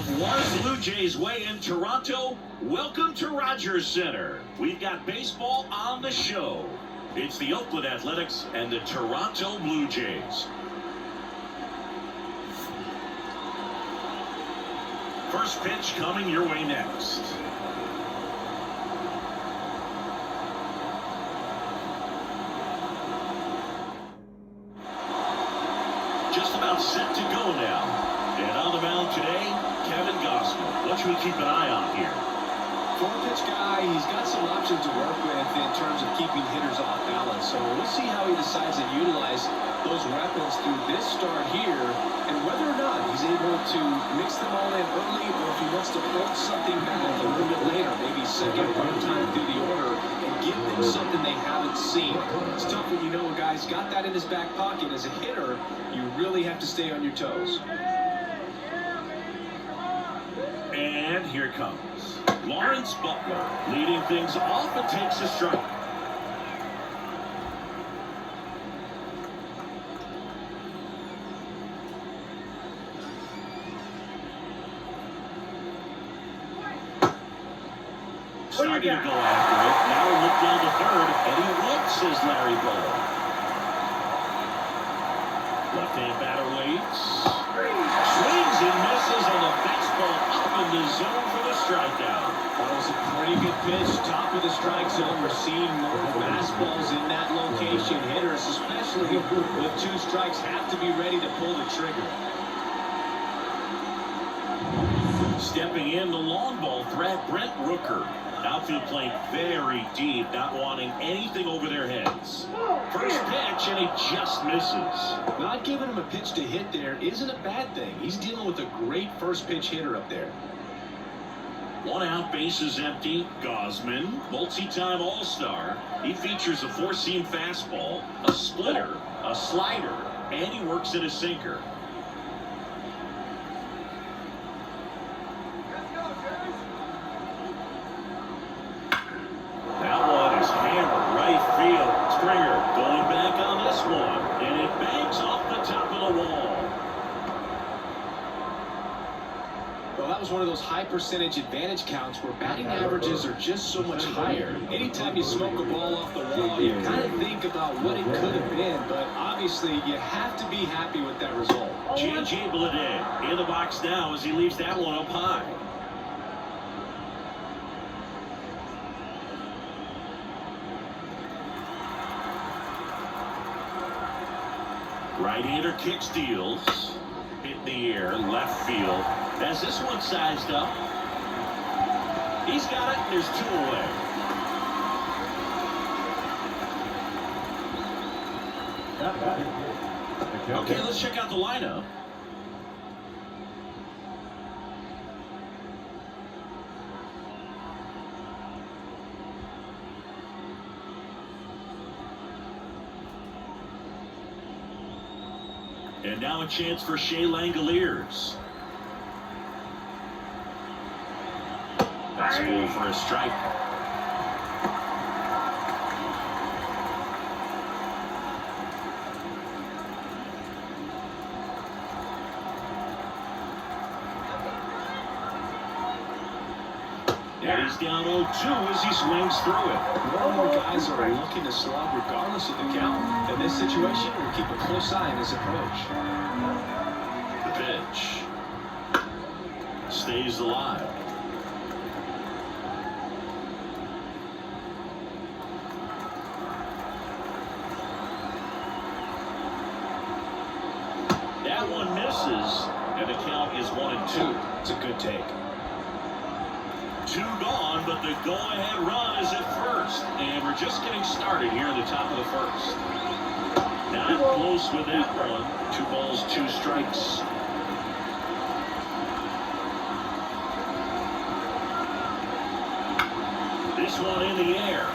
From one Blue Jays way in Toronto, welcome to Rogers Center. We've got baseball on the show. It's the Oakland Athletics and the Toronto Blue Jays. First pitch coming your way next. Just about set to go now. And on the mound today, what should we keep an eye on here? Four-pitch guy, he's got some options to work with in terms of keeping hitters off balance. So we'll see how he decides to utilize those weapons through this start here, and whether or not he's able to mix them all in early, or if he wants to hold something back a little bit later, maybe second or third time through the order, and give them something they haven't seen. It's tough when you know a guy's got that in his back pocket. As a hitter, you really have to stay on your toes. And here it comes. Lawrence Butler leading things off and takes a strike. Starting to go after it. Now we look down to third, and he looks, says Larry Bow. Left-hand batter waits. Swings and misses on the fastball up in the zone for the strikeout. That was a pretty good pitch, top of the strike zone. We're seeing more fastballs in that location. Hitters, especially with two strikes, have to be ready to pull the trigger. Stepping in, the long ball threat, Brent Rooker. Outfield playing very deep, not wanting anything over their heads. First pitch, and he just misses. Not giving him a pitch to hit there isn't a bad thing. He's dealing with a great first pitch hitter up there. One out, bases empty. Gausman, multi-time All-Star. He features a four-seam fastball, a splitter, a slider, and he works at a sinker. That one is hammered right field. Springer going back on this one, and it bangs off the top of the wall. Well, that was one of those high percentage advantage counts where batting averages are just so much higher. Anytime you smoke a ball off the wall, you kind of think about what it could have been, but obviously you have to be happy with that result. J.J. Bleday in the box now as he leaves that one up high. Right-hander kick steals. Hit in the air, left field. As this one sized up. He's got it, and there's two away. Okay, let's check out the lineup. And now a chance for Shea Langoliers. That's full for a strike. And he's down 0-2 as he swings through it. More and more guys are looking to slug regardless of the count. In this situation, we'll keep a close eye on his approach. The pitch stays alive. That one misses, and the count is 1-2. It's a good take. Two gone, but the go-ahead run is at first. And we're just getting started here in the top of the first. Not close with that one. 2 balls, 2 strikes. This one in the air.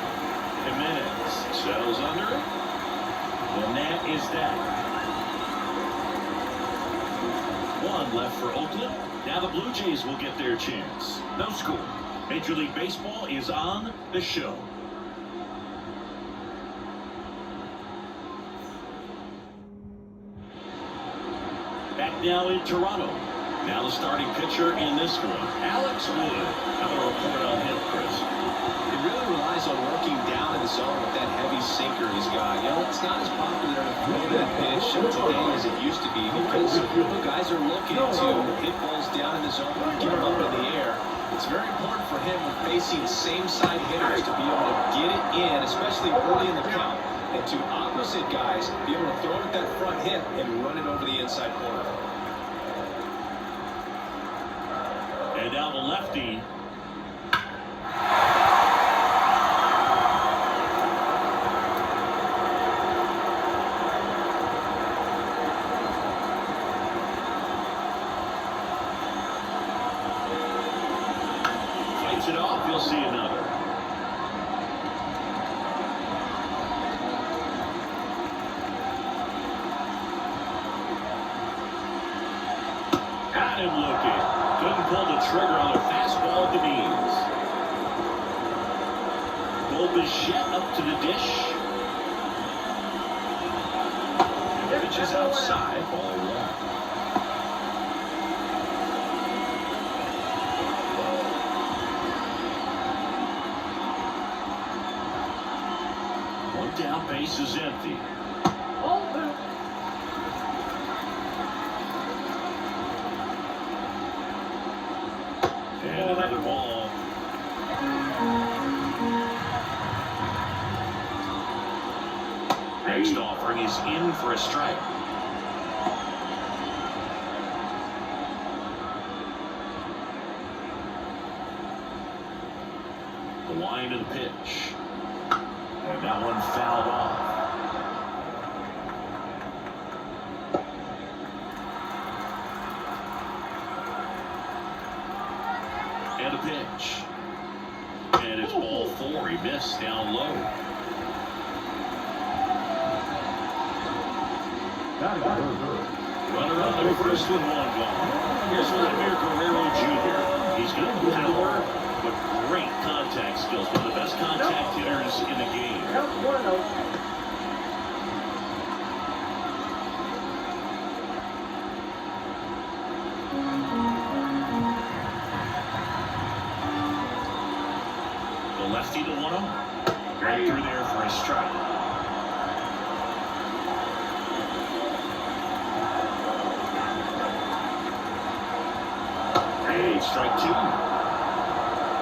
Jimenez settles under it. And that is that. One left for Oakland. Now the Blue Jays will get their chance. No score. Major League Baseball is on the show. Back now in Toronto. Now the starting pitcher in this one, Alex Wood. How about a report on him, Chris? He really relies on working down in the zone with that heavy sinker he's got. You know, it's not as popular to throw that pitch today as it used to be because guys are looking to hit balls down in the zone and get them up in the air. It's very important for him when facing same-side hitters to be able to get it in, especially early in the count, and to opposite guys be able to throw it at that front hip and run it over the inside corner. And now the lefty. Fights it off. You'll see another. Got him looking. Couldn't pull the trigger on a fastball at the knees. Bichette up to the dish. And pitch is outside. Ball one. One down, base is empty. And another ball. Next offering is in for a strike. The line of the pitch. And that one fouled off. And a pitch. And it's ball four. He missed down low. Runner on the first with one gone. Here's Vladimir Guerrero Jr. He's got power, but great contact skills. One of the best contact hitters in the game. The lefty to 1-0. Right through there for a strike. Hey, strike two.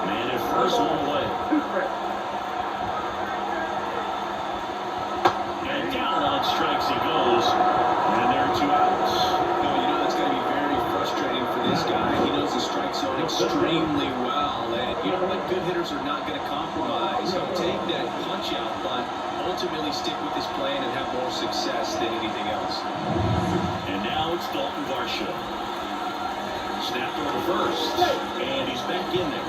Man at first, one away. And down on strikes he goes. And there are 2 outs. No, you know that's going to be very frustrating for this guy. He knows the strike zone extremely well. And you know what? Good hitters are not going to compromise. He'll take that punch out, but ultimately stick with his plan and have more success than anything else. And now it's Dalton Varsho. Snapped over first, and he's back in there.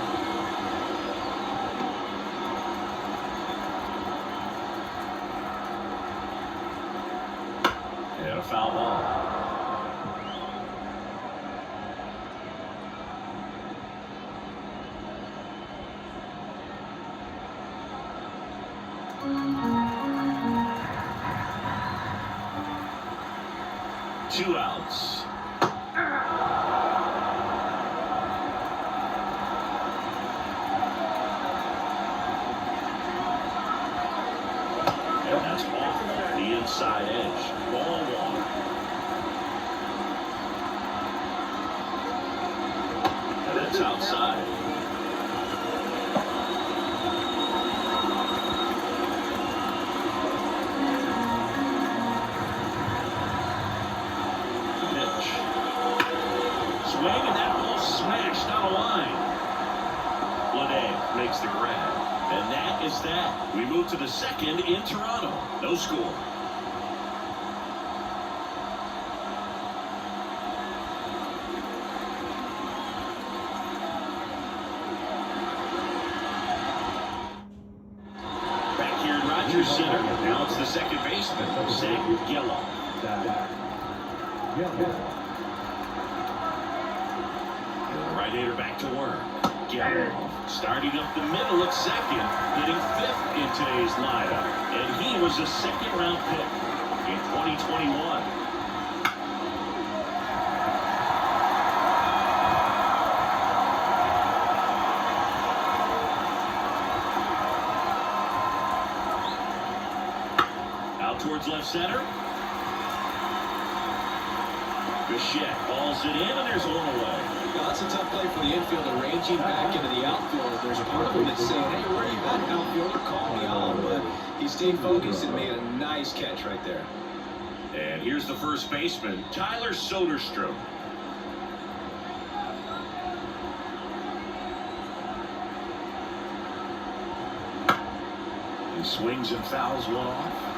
And a foul ball. Two outs. And that's off the inside edge. Ball one. And that's outside. The pitch. Swing, and that ball smashed down the line. Blade makes the grab. And that is that. We move to the second in Toronto. No score. Back here in Rogers Center. Now it's the second baseman, Zach Geloff. The right-hander back to work. Geloff starting up the middle at second, hitting 5th in today's lineup. And he was a second-round pick in 2021. towards left center. Bichette balls it in, and there's one away. Well, that's a tough play for the infielder, ranging back into the outfield. There's part of him that's saying, hey, where are you at, outfielder? Call me on. But he stayed focused and made a nice catch right there. And here's the first baseman, Tyler Soderstrom. He swings and fouls one off.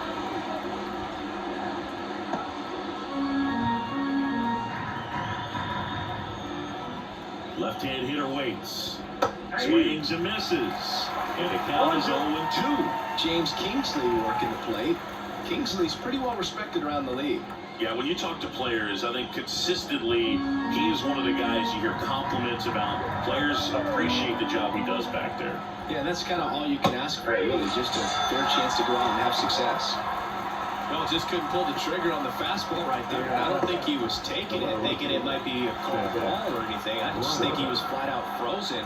Left-hand hitter waits. Swings and misses. And the count is 0-2. James Kingsley working the plate. Kingsley's pretty well respected around the league. Yeah, when you talk to players, I think consistently he is one of the guys you hear compliments about. Players appreciate the job he does back there. Yeah, that's kind of all you can ask for, really, just a fair chance to go out and have success. Well, just couldn't pull the trigger on the fastball right there. And I don't think he was taking it, thinking it might be a cold ball or anything. I just think he was flat out frozen.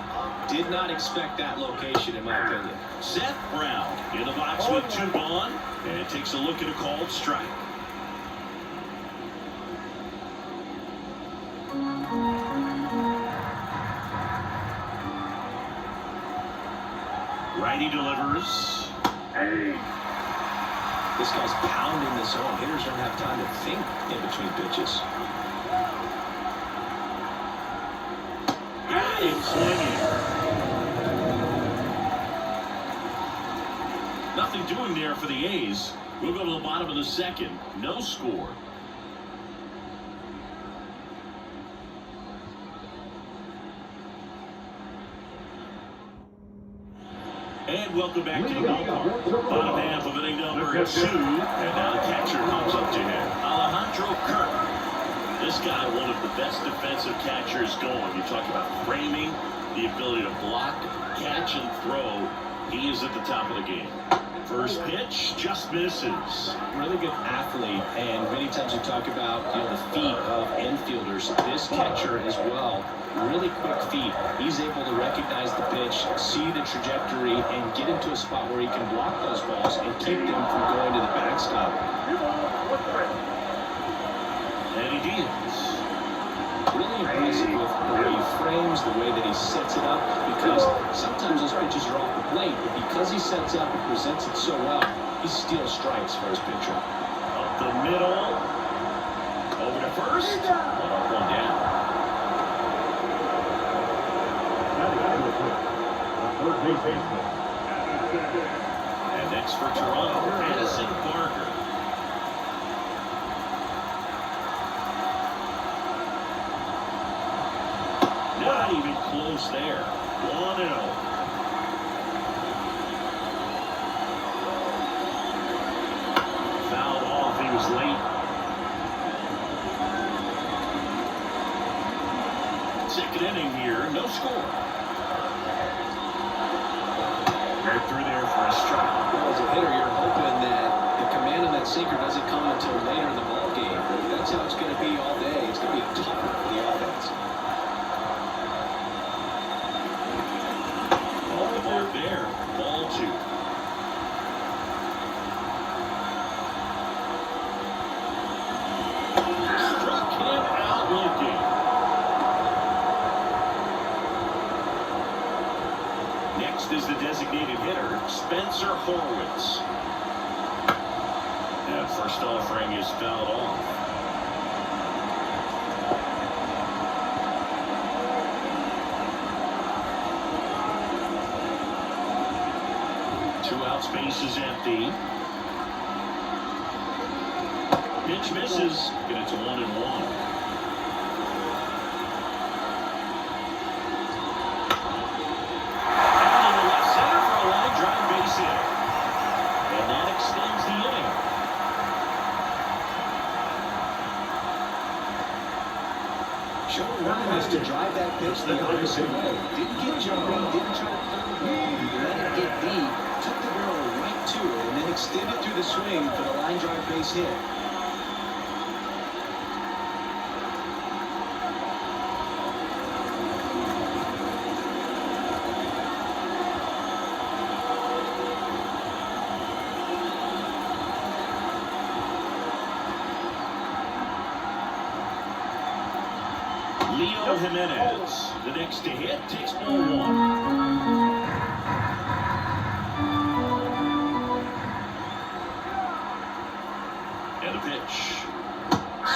Did not expect that location, in my opinion. Seth Brown in the box with 2 gone, and takes a look at a called strike. Righty delivers. This guy's pounding the zone. Hitters don't have time to think in between pitches. Got him swinging. Nothing doing there for the A's. We'll go to the bottom of the second. No score. And welcome back to the ballpark. Bottom half of inning number 2. And now the catcher comes up to him. Alejandro Kirk. This guy, one of the best defensive catchers going. You talk about framing, the ability to block, catch, and throw. He is at the top of the game. First pitch just misses. Really good athlete, and many times we talk about the feet of infielders. This catcher as well, really quick feet. He's able to recognize the pitch, see the trajectory, and get into a spot where he can block those balls and keep them from going to the backstop. And he deals. Really impressive with the way he frames, the way that he sets it up, because sometimes those pitches are off the plate, but because he sets up and presents it so well, he steals strikes for his pitcher. Up the middle. Over to first. One up, one down. And next for Toronto, Madison Barker. Not even close there. 1-0. Fouled off. He was late. Second inning here. No score. Right through there for a strike. Well, as a hitter, you're hoping that the command on that sinker doesn't come until later in the ball game. But that's how it's going to be all day. It's going to be a tough one for the offense. There, ball 2. Struck him out looking. Next is the designated hitter, Spencer Horwitz. And first offering is fouled off. Space is empty. Pitch misses, and it's 1-1. Out in the left center for a line drive base hit. And that extends the inning. Showing willingness to drive that pitch the opposite way. Didn't get jumping, didn't try to pull the ball. He let it get deep, took the barrel right to it, and then extended through the swing for the line drive base hit. Leo Jimenez, the next to hit, takes ball one. And a pitch.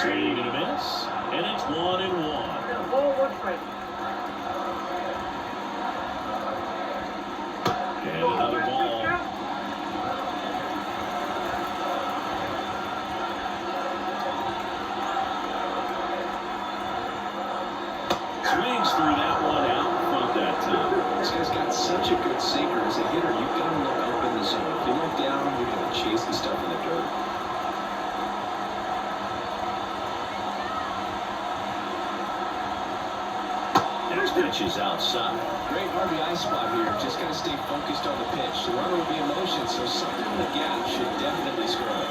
Swing and a miss, and it's 1-1. And another ball. Swings through that one out front that time. This guy's got such a good sinker. As a hitter, you've got to look up in the zone. If you look down, you're going to chase the stuff in the dirt. Next pitch is outside. Great RBI spot here. Just got to stay focused on the pitch. The runner will be in motion, so something in the gap should definitely score it.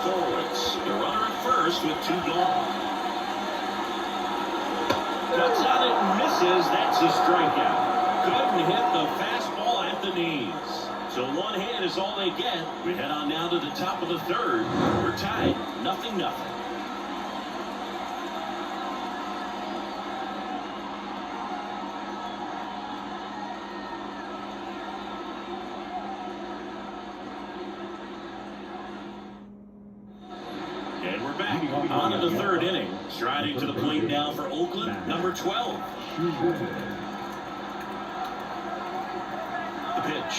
Horowitz, the runner at first with 2 gone. Cuts out it and misses. That's a strikeout. Couldn't hit the fastball at the knees. So 1 hit is all they get. We head on now to the top of the 3rd. We're tied, 0-0. And we're back on to the 3rd inning. Striding to the plate now for Oakland, number 12. The pitch.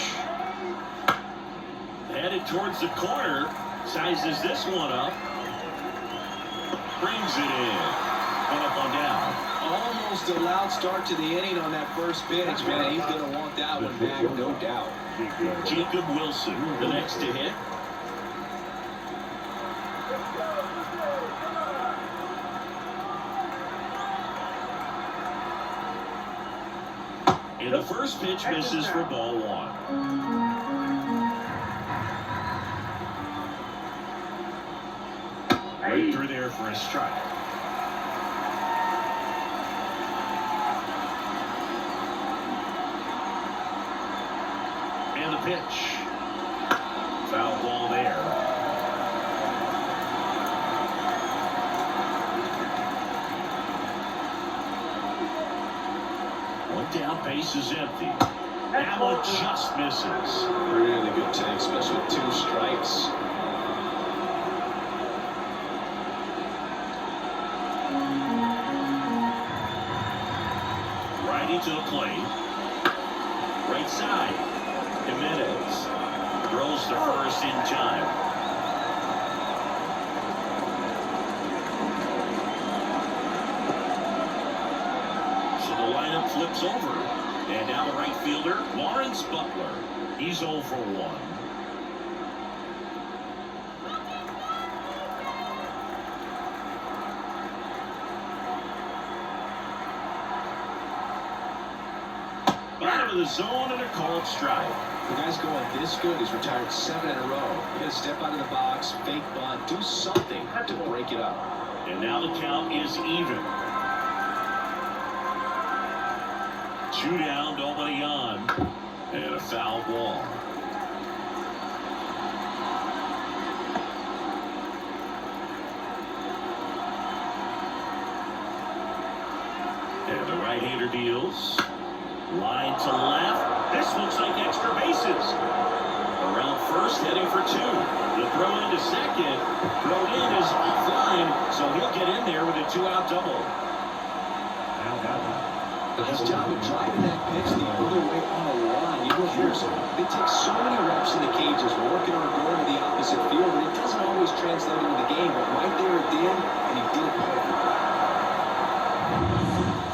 Headed towards the corner. Sizes this one up. Brings it in. One up, one down. Almost a loud start to the inning on that first pitch, man. He's going to want that one back, no doubt. Jacob Wilson, the next to hit. And the first pitch misses for ball 1. Right through there for a strike. And the pitch. Foul ball there. One down, base is empty. That one just misses. Really good take, especially with 2 strikes. Righty to the plate. Right side. Jimenez throws to first in time. So the lineup flips over. And now the right fielder, Lawrence Butler. He's 0 for 1. Bottom of the zone and a called strike. The guy's going this good. He's retired 7 in a row. You got to step out of the box, fake bunt, do something to break it up. And now the count is even. 2 down, nobody on, and a foul ball. And the right-hander deals. Line to left. This looks like extra bases. Around first, heading for 2. The throw into second. Throw in is offline, so he'll get in there with a 2-out double. His job of driving that pitch the other way on a line. You know, they take so many reps in the cages, working on going to the opposite field, and it doesn't always translate into the game, but right there it did, and he did it perfectly.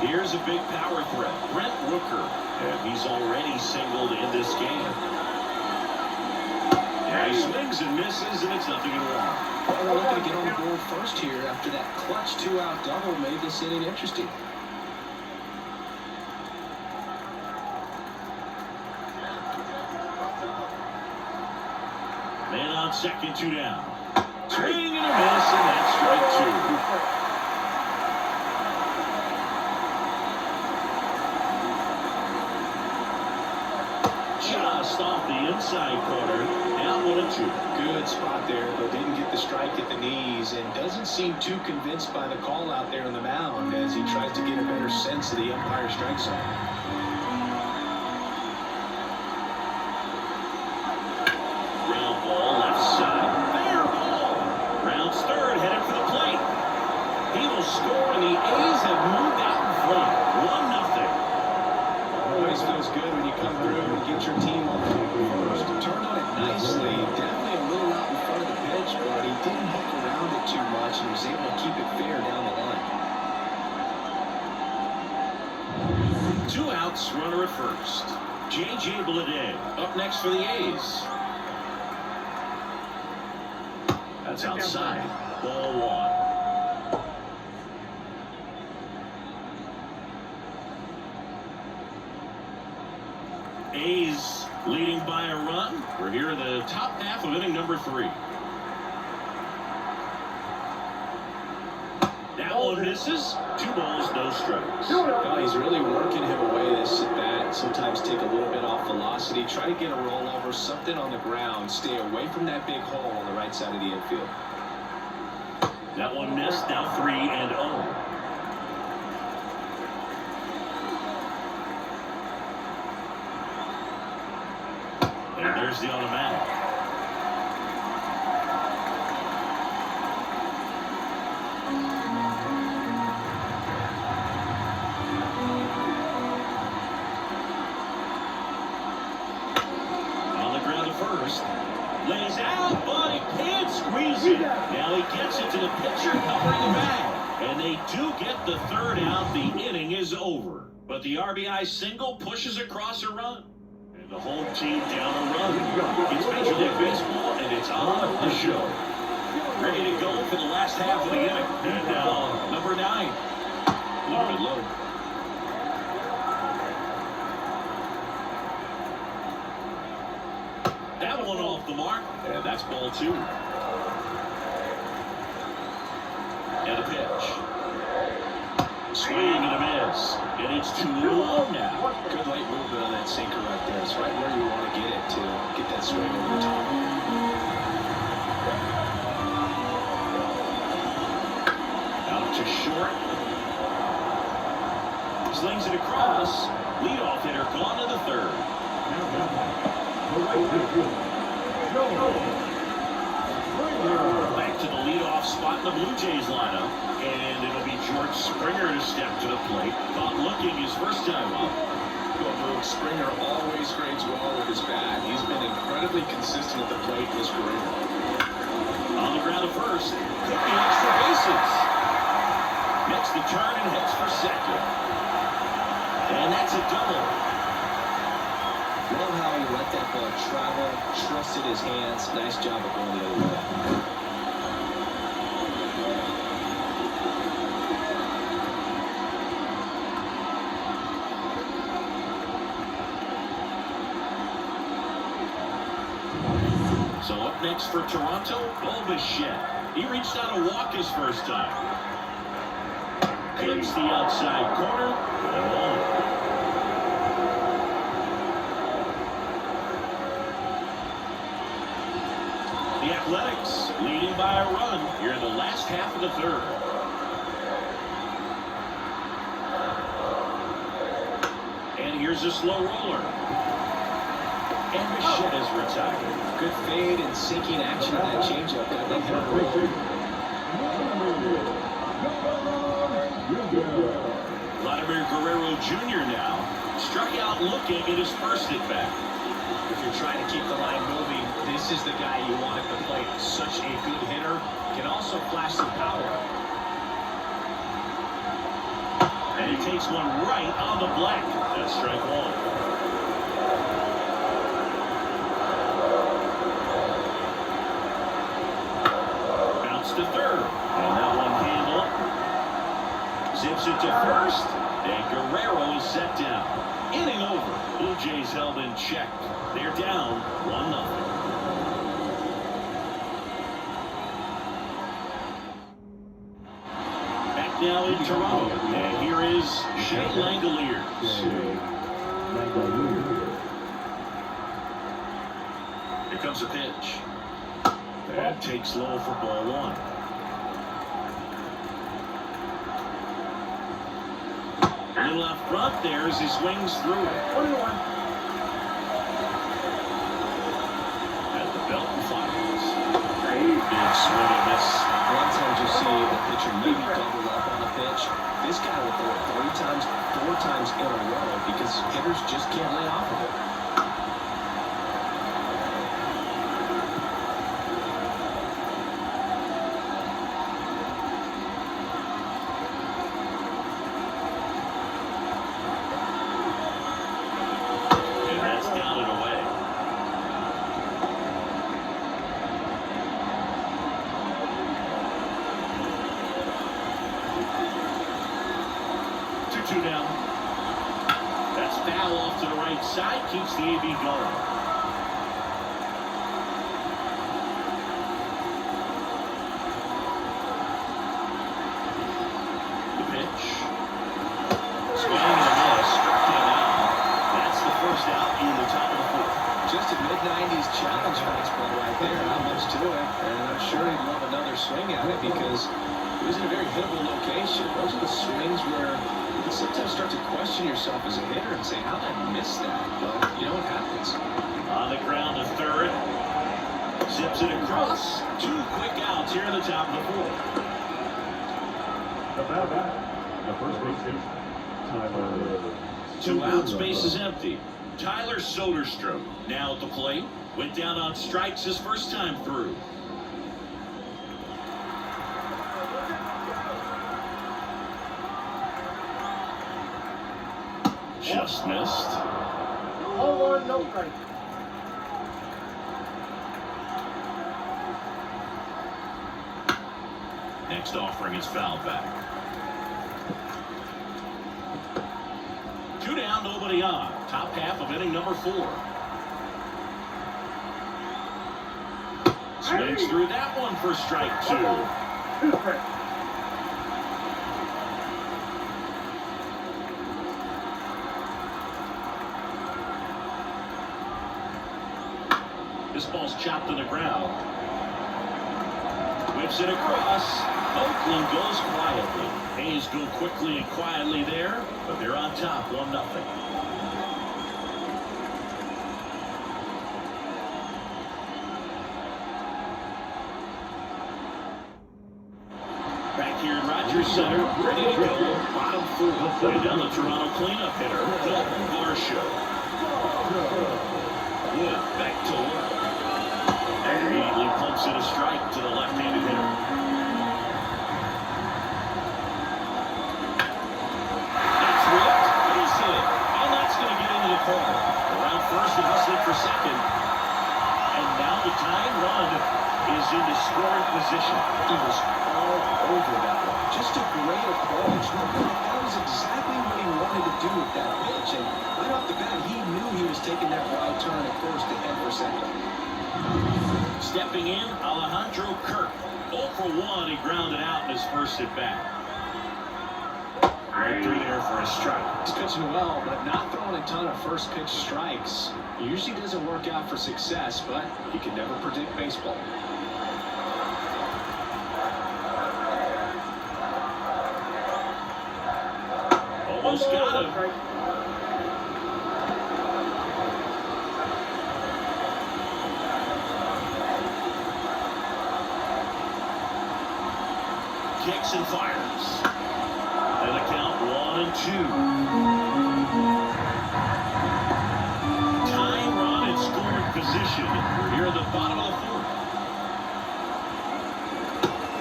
Here's a big power threat, Brent Rooker, and he's already singled in this game. And he swings and misses, and it's 0-1. Well, they're looking to get on the board first here after that clutch 2-out double made this inning interesting. Man on second, 2 down. Swing and a miss, and that's strike 2. Just off the inside corner. Now 1-2. Good spot there, but didn't get the strike at the knees, and doesn't seem too convinced by the call out there on the mound as he tries to get a better sense of the umpire strike zone. Ground ball left side. Fair ball. Rounds third, headed for the plate. He will score, and the A's have moved out in front. 1-0. Always feels good when you come through and get your team on the first. Turned on it nicely. Definitely a little out in front of the pitch, but he didn't hook around it too much and was able to keep it fair down the line. 2 outs, runner at first. J.J. Bleday up next for the A's. That's outside. Ball 1. A's leading by a run. We're here in the top half of inning number 3. That one misses. 2 balls, no strikes. Oh, he's really working him away this at bat. Sometimes take a little bit off velocity. Try to get a rollover, something on the ground. Stay away from that big hole on the right side of the infield. That one missed. Now 3-0. And there's the automatic. On the ground to first. Lays out, but he can't squeeze it. Now he gets it to the pitcher covering the bag. And they do get the 3rd out. The inning is over. But the RBI single pushes across a run. The home team down a run. It's Major League Baseball, and it's on the show. Ready to go for the last half of the inning. And now, number 9. A little bit low. That one off the mark, and that's ball 2. And a pitch. Swing and a miss. And it's 2-1 now. Good late movement on that sinker right there. It's right where you want to get it to get that swing over the top. Out to short. Slings it across. Leadoff hitter gone to the 3rd. Back to the leadoff spot in the Blue Jays lineup. And it'll be George Springer to step to the plate. Not looking his first time up. Good move. Springer always grades well with his bat. He's been incredibly consistent at the plate in his career. On the ground to first. Cooking extra bases. Makes the turn and heads for second. And that's a double. Love how he let that ball travel, trusted his hands. Nice job of going the other way. So up next for Toronto, Bo Bichette. He reached out to walk his first time. Clips the outside corner. And 1. The Athletics leading by a run here in the last half of the 3rd. And here's a slow roller. And Bichette is retired. Good fade and sinking action on that changeup. Got that hitter rolling. Vladimir Guerrero Jr. now struck out looking at his first at bat. If you're trying to keep the line moving, this is the guy you want at the plate. Such a good hitter. Can also flash some power. And he takes one right on the black. That's strike 1. Bounce to 3rd. And that one handle. Zips it to first. And Guerrero is set down. Inning over. Blue Jays held in check. They're down 1-0. Back now in Toronto. And here is Shea Langoliers. Here comes a pitch. And takes low for ball one. A little up front there as he swings through it. 21. At the belt and fires. Big swing and miss. A lot of times you see the pitcher maybe double up on the pitch. This guy will throw it 3 times, 4 times in a row because hitters just can't lay off of it. And that's down and away. Two down. That's foul off to the right side. Keeps the AB going. The pitch. Swing and a miss. Struck him out. That's the first out in the top of the fourth. Just a mid-90s challenge fastball right there. Not much to it. And I'm sure he'd love another swing at it because it was in a very hittable location. Those are the swings where you can sometimes start to question yourself as a hitter and say, how did I miss that? But you know what happens. On the ground to third. Zips it across. 2 quick outs here in the top of the fourth. The first base Tyler. 2 outs, base is empty. Tyler Soderstrom now at the plate. Went down on strikes his first time through. Just missed. 0-1, no strike. Next offering is fouled back. 2 down, nobody on. Top half of inning number 4. Swings through that one for strike 2. 2 strikes. This ball's chopped to the ground. Whips it across. Oakland goes quietly. A's go quickly and quietly there, but they're on top 1-0. Back here in Rogers Center, ready to go. Bottom 4. And down the Toronto cleanup hitter, Dalton Varsho. Wood back to work. And immediately pumps in a strike to the left-handed hitter. That's ripped. Base hit. And that's going to get into the corner. Around first and hustling for second. And now the tying run is into scoring position. He was all over that one. Just a great approach. That was exactly what he wanted to do with that pitch. And right off the bat, he knew he was taking that wide turn at first to head for second. Stepping in, Alejandro Kirk. 0 for 1, he grounded out in his first at bat. Right through there for a strike. He's pitching well, but not throwing a ton of first pitch strikes. Usually doesn't work out for success, but you can never predict baseball. Almost got him. Kicks and fires. And the count 1-2. Tying run in scoring position here at the bottom of the fourth.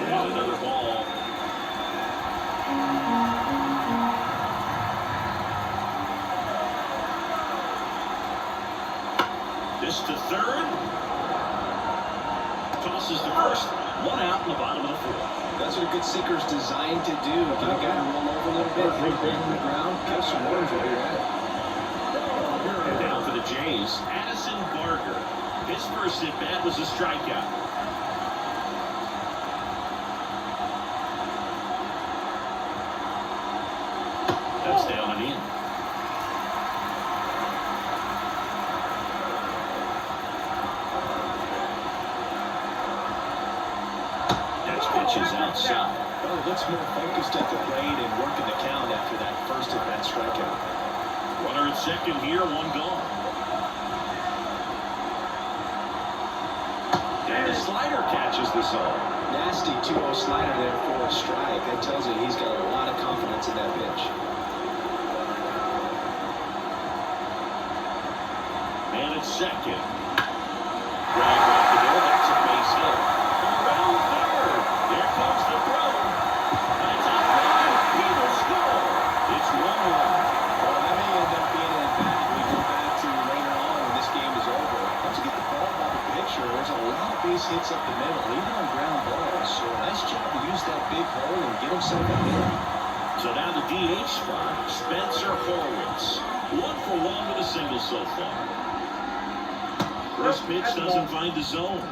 And another ball. This to third. Tosses to first. 1 out in the bottom of the fourth. That's what a good sinker's designed to do. Get a guy to roll over a little bit, throw it on the ground, catch some runs while you're at it. And now for the Jays, Addison Barger. His first at bat was a strikeout. That's down and in. outside. Well, it looks more focused at the plate and working the count after that first at-bat strikeout. Runner at second here, one gone. And the slider catches the zone. Nasty 2-0 slider there for a strike. That tells you he's got a lot of confidence in that pitch. Man at second. Drag right to there. That's a base hit. Around third. There comes the throw. That's a fly. He will score. It's 1-1. Well, that may end up being an at-bat we go back to later on when this game is over. Once you get the ball by the pitcher, there's a lot of base hits up the middle, even on ground balls. So nice job to use that big hole and get himself a hit. So now the DH spot, Spencer Horwitz. 1 for 1 with a single so far. First pitch doesn't find the zone.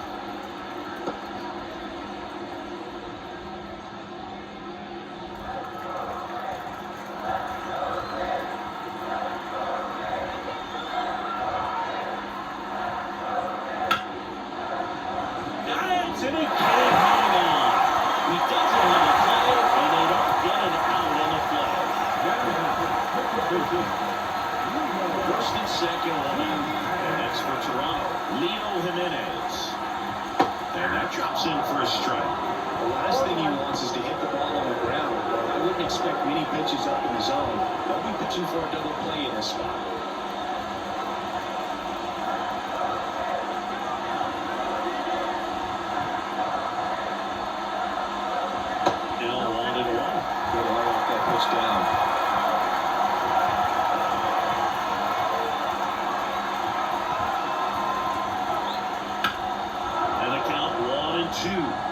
And he can't hang on. He doesn't have a play, and they don't get an out on the play. First and second, and that's for Toronto. Leo Jimenez. And that drops in for a strike. The last thing he wants is to hit the ball on the ground. I wouldn't expect many pitches up in the zone. They'll be pitching for a double play in this spot. Now 1-1. Good to lay off that pitch down. And the count 1-2.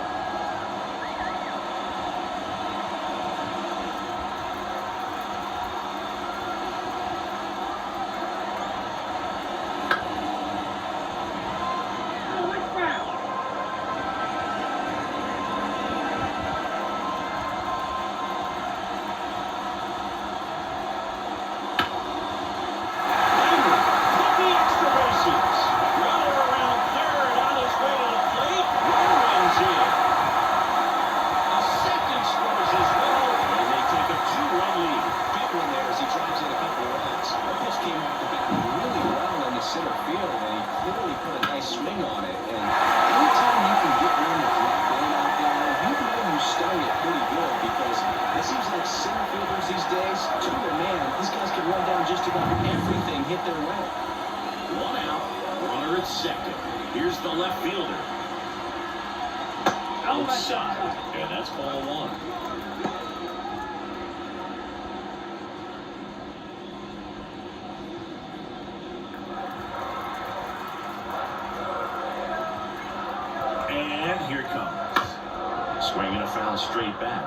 Hit their way. 1 out, runner at second. Here's the left fielder. Outside, and that's ball 1. And here it comes. Swinging a foul straight back.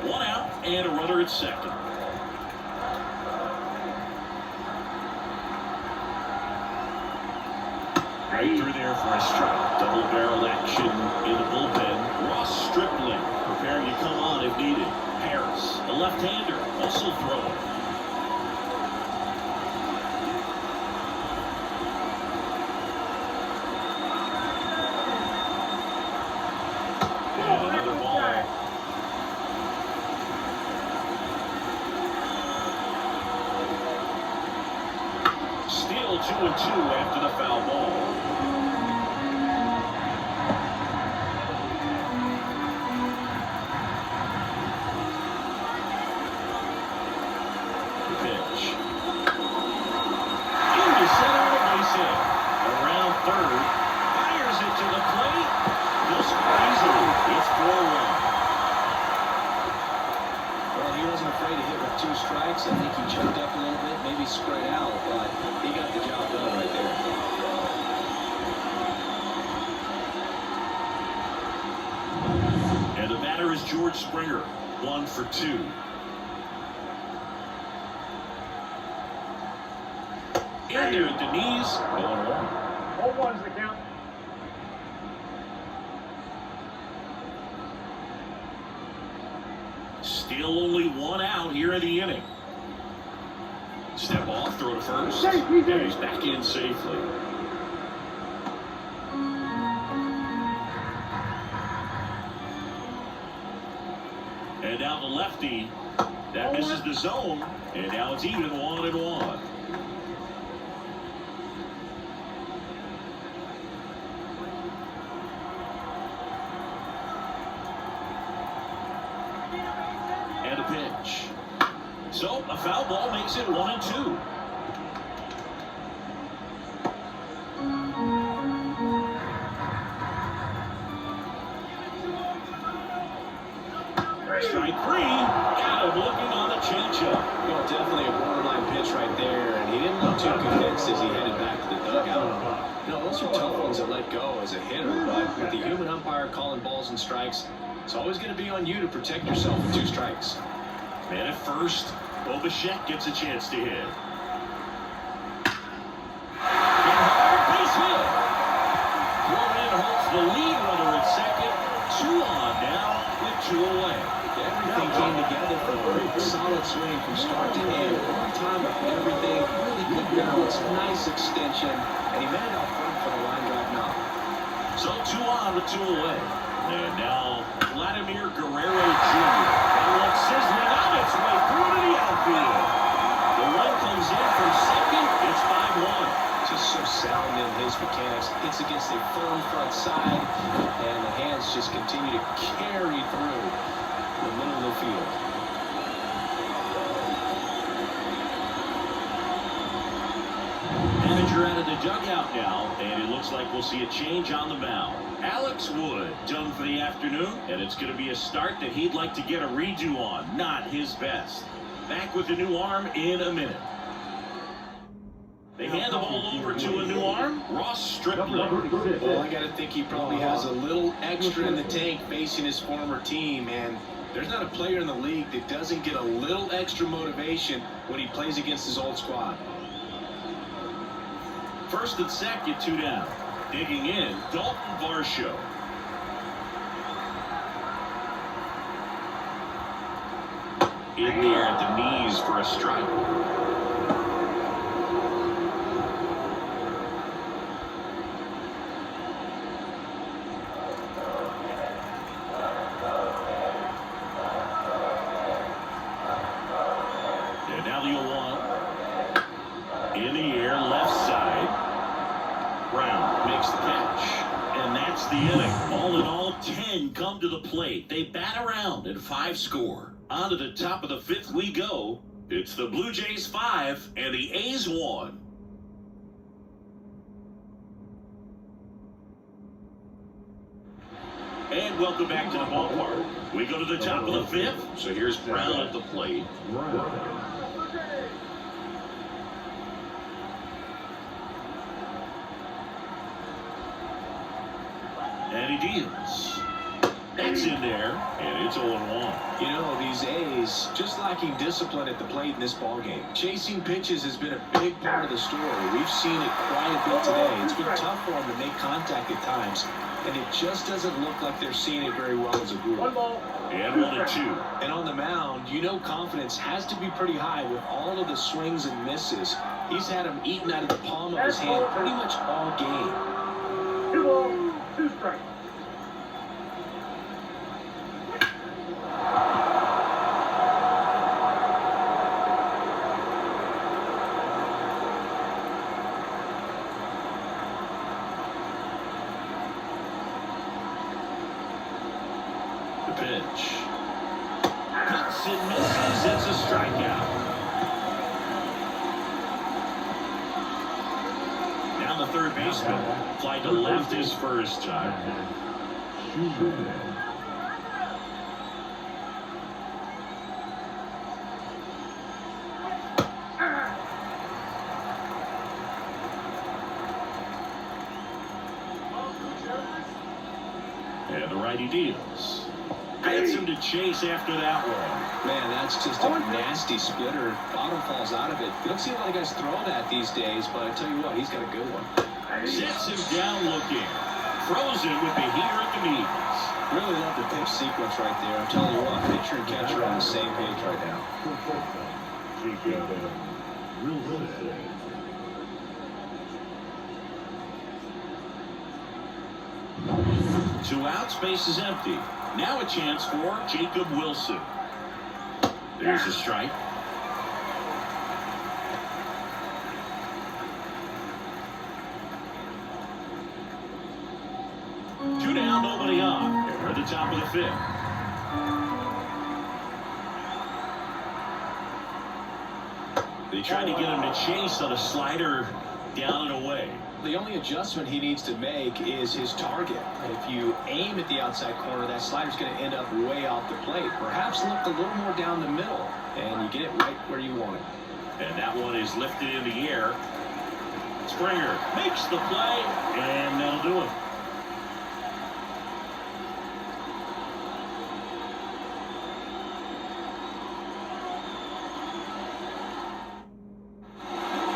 1 out, and a runner at second. Right through there for a strike. Double barrel action in the bullpen. Ross Stripling preparing to come on if needed. Harris, the left-hander, also throwing. And another ball. Still 2-2 after the foul ball. The pitch. Into center, a base hit. Around third. Fires it to the plate. He'll score easily. It's 4-1. Well, he wasn't afraid to hit with 2 strikes. I think he checked up a little bit, maybe spread out, but he got the job done right there. And the batter is George Springer. 1 for 2. In there at the knees. 0-1. 0-1's the count. Still only 1 out here in the inning. Step off, throw to first, Safe, he's in. and he's back in safely. And now the lefty. That misses the zone. And now it's even 1-1. And a pitch. So a foul ball makes it 1-2. Strike three. Got him looking on the changeup. Well, definitely a borderline pitch right there, and he didn't look too convinced as he headed back to the dugout. You know, those are tough ones to let go as a hitter, but with the human umpire calling balls and strikes, it's always going to be on you to protect yourself with 2 strikes. Man at first, Bobachek gets a chance to hit. Base hit. Throw in holds the lead runner at second. 2 on now with 2 away. Everything came together for him. Solid swing from start to end. On time with everything. Really good balance. Nice extension. And he made it out front for the line drive knock. So 2 on with 2 away. And now Vladimir Guerrero Jr. That one sizzling on its way through to the outfield. The run comes in from second. It's 5-1. Just so sound in his mechanics. Hits against a firm front side. And the hands just continue to carry through the middle of the field. Manager out of the dugout now, and it looks like we'll see a change on the mound. Alex Wood done for the afternoon, and it's going to be a start that he'd like to get a redo on. Not his best. Back with the new arm in a minute. They hand the ball over to a new arm, Ross Stripling. Well, I got to think he probably has a little extra in the tank facing his former team, and there's not a player in the league that doesn't get a little extra motivation when he plays against his old squad. First and second, 2 down. Digging in, Dalton Varsho. In there at the knees for a strike. And now the 0-1. In the air, left side. Brown makes the catch. And that's the inning. All in all, 10 come to the plate. They bat around and 5 score. On to the top of the 5th we go. It's the Blue Jays 5 and the A's 1. And welcome back to the ballpark. We go to the top of the 5th. So here's Brown at the plate. And he deals. That's in there, and it's 0-1. You know, these A's just lacking discipline at the plate in this ballgame. Chasing pitches has been a big part of the story. We've seen it quite a bit today. It's been tough for them to make contact at times, and it just doesn't look like they're seeing it very well as a group. 1 ball. And 1-2. And on the mound, you know confidence has to be pretty high with all of the swings and misses. He's had them eaten out of the palm of his hand pretty much all game. 2 balls, 2 strikes. The pitch. Cuts and misses. It's a strikeout. Now the third baseman. Fly to left his first time. And the righty deals. Gets him to chase after that one. Man, that's just a nasty splitter. Bottom falls out of it. You don't see a lot of guys throw that these days, but I tell you what, he's got a good one. Sets him down looking. Throws him with the heater at the knees. Really love the pitch sequence right there. I'm telling you what, pitcher and catcher are on the same page right now. Two outs, base is empty. Now a chance for Jacob Wilson. There's a strike. Two down, nobody on. We're at the top of the fifth. They tried to get him to chase on a slider down and away. The only adjustment he needs to make is his target. If you aim at the outside corner, that slider's going to end up way off the plate. Perhaps look a little more down the middle, and you get it right where you want it. And that one is lifted in the air. Springer makes the play, and that'll do it.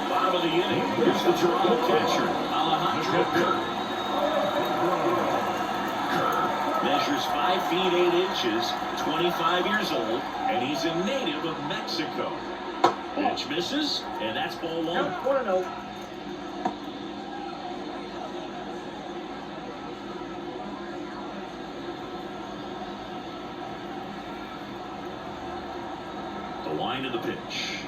Bottom of the inning. Here's the Toronto catcher, Alejandro Kirk. Kirk measures 5 feet 8 inches, 25 years old, and he's a native of Mexico. Pitch misses, and that's ball one. Count 1-0. The line of the pitch.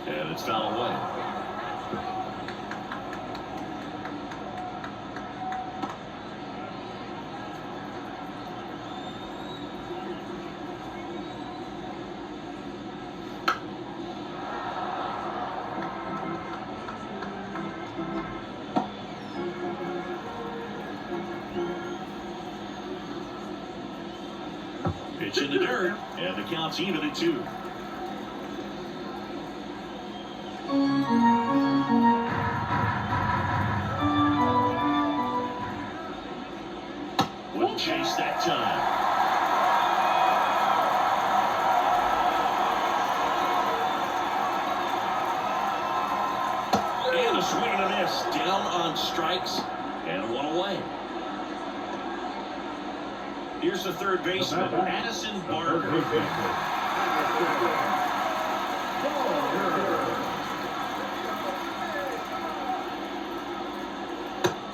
And it's foul away. Pitch in the dirt, and the count's even at 2. Wouldn't chase that time. And a swing and a miss. Down on strikes, and one away. Here's the third baseman, Addison Barker.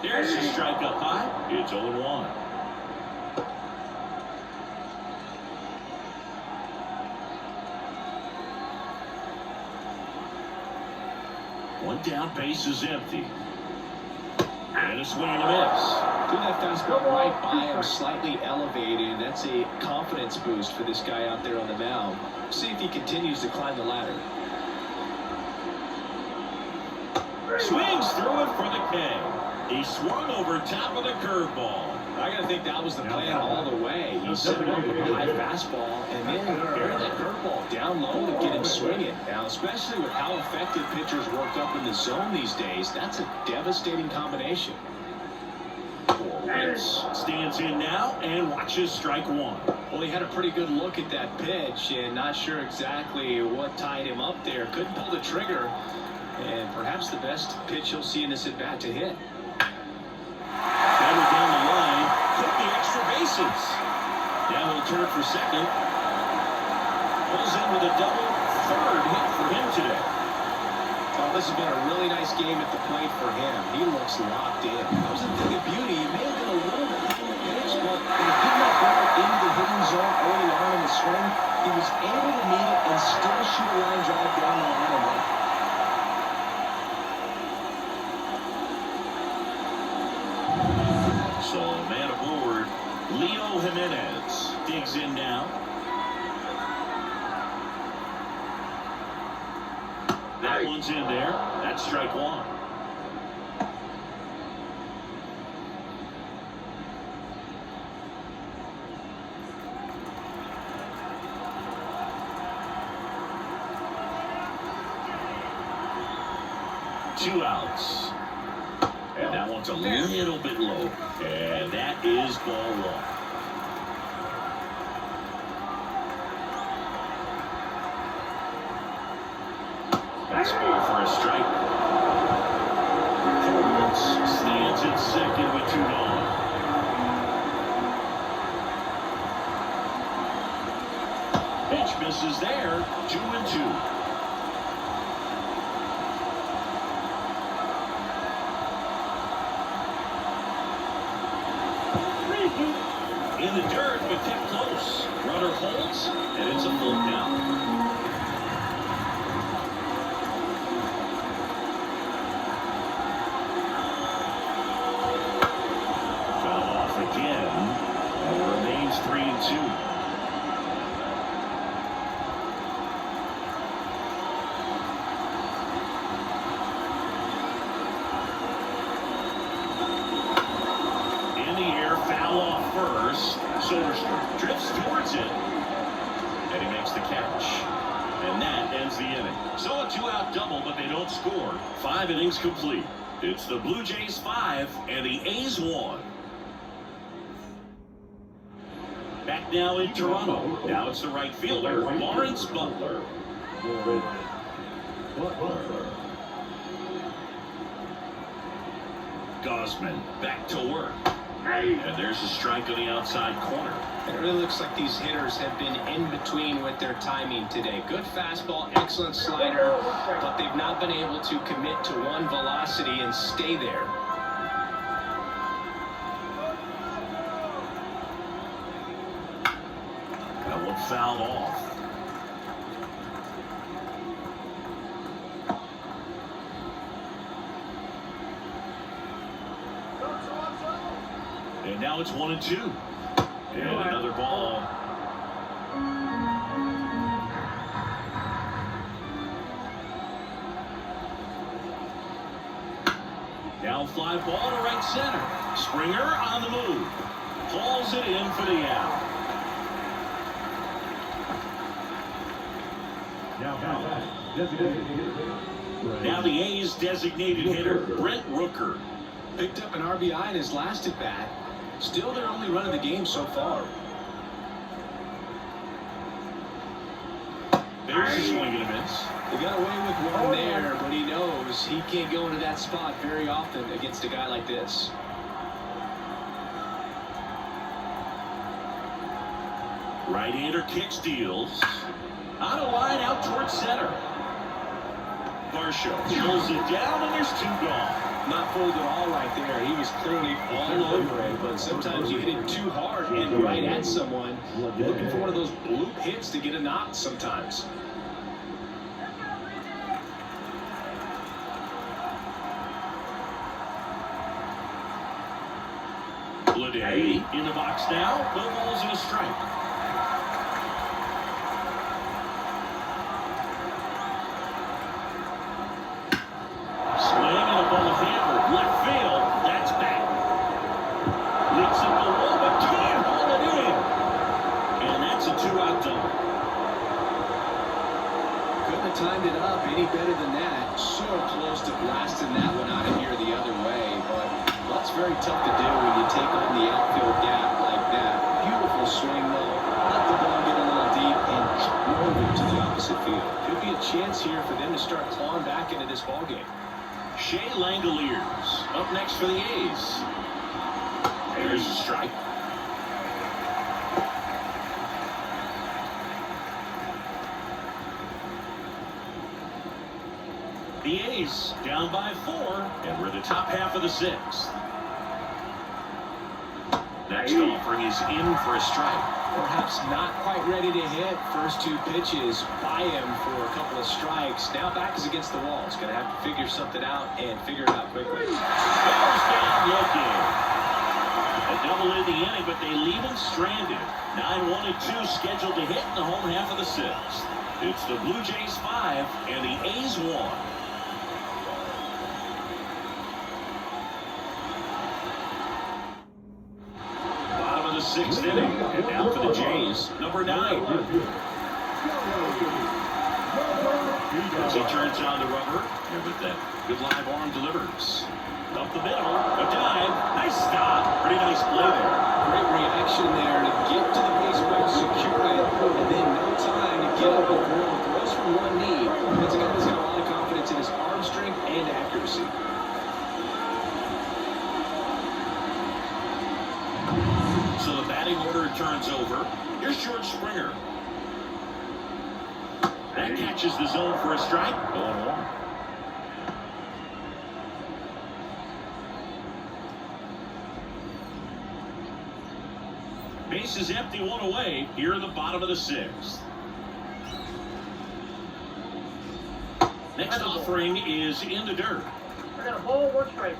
There's a strike up high. It's 0-1. One down, base is empty. And a swing and a miss. Threw that fastball right by him, slightly elevated. That's a confidence boost for this guy out there on the mound. See if he continues to climb the ladder. Swings through it for the K. He swung over top of the curveball. I gotta think that was the plan all the way. He set it up with a high fastball and then bury that curveball down low to get him swinging. Now, especially with how effective pitchers work up in the zone these days, that's a devastating combination. Wentz stands in now and watches strike one. Well, he had a pretty good look at that pitch and not sure exactly what tied him up there. Couldn't pull the trigger, and perhaps the best pitch he'll see in this at-bat to hit. Batted down the line, took the extra bases. Now he'll turn for second. Pulls in with a double, third hit for him today. Well, this has been a really nice game at the plate for him. He looks locked in. That was a thing of beauty. He may have been a little behind the pitch, but when he did not ball into the hitting zone early on in the swing, he was able to meet it and still shoot a line drive down the line and left. So, man aboard, Leo Jimenez digs in now. That one's in there. That's strike one. Two outs. And that one's a little bit low. And that is ball one. Fastball for a strike. Wentz stands at second with 2 gone. Pitch misses there. 2-2. In the dirt, but kept close. Runner holds, and it's a full count. Foul off again, and it remains 3-2. Foul off first. Soderstrom drifts towards it. And he makes the catch. And that ends the inning. So a two-out double, but they don't score. 5 innings complete. It's the Blue Jays 5 and the A's 1. Back now in Toronto. Now it's the right fielder, Lawrence Butler. Gosman back to work. And there's a strike on the outside corner. It really looks like these hitters have been in between with their timing today. Good fastball, excellent slider, but they've not been able to commit to one velocity and stay there. That one fouled off. And now it's 1-2. And another ball. Down fly ball to right center. Springer on the move. Hauls it in for the out. Now the A's designated hitter, Brent Rooker. Picked up an RBI in his last at bat. Still their only run of the game so far. There's a swing and a miss. He got away with one there, but he knows he can't go into that spot very often against a guy like this. Right-hander kicks, deals. On a line out towards center. Varsho pulls it down, and there's 2 gone. Not fooled at all right there. He was clearly all over it, but sometimes you hit it too hard and right at someone. You're looking for one of those bloop hits to get a knock sometimes. Bleday in the box now. No balls and a strike. Swing and a ball hammered. Left field. That's back. Leaps up the wall, but can't hold it in. And that's a 2-out double. Couldn't have timed it up any better than that. So close to blasting that one out of here the other way, but that's very tough to do when you take on the outfield gap like that. Beautiful swing, though. Let the ball get a little deep and drove it to the opposite field. Could be a chance here for them to start clawing back into this ballgame. Shea Langoliers up next for the A's. There's a strike. The A's down by 4, and we're in the top half of the 6th. Next offering is in for a strike. Perhaps not quite ready to hit. First 2 pitches by him for a couple of strikes. Now back is against the wall. He's going to have to figure something out and figure it out quickly. Goes down looking. A double in the inning, but they leave him stranded. 9-1-2 scheduled to hit in the home half of the 6th. It's the Blue Jays 5 and the A's 1. Bottom of the 6th inning, and now for the Jays, number 9. As he turns on the rubber, and with that good live arm delivers. Up the middle, a dive, nice stop. Pretty nice play there. Great reaction there to get to the baseball, secure it, and then no time to get up and throw. Throws from one knee. That's a guy that's got a lot of confidence in his arm strength and accuracy. So the batting order turns over. Here's George Springer. That catches the zone for a strike. 0-1. Base is empty, one away here in the bottom of the sixth. Next offering is in the dirt. I got a ball, 1 strike.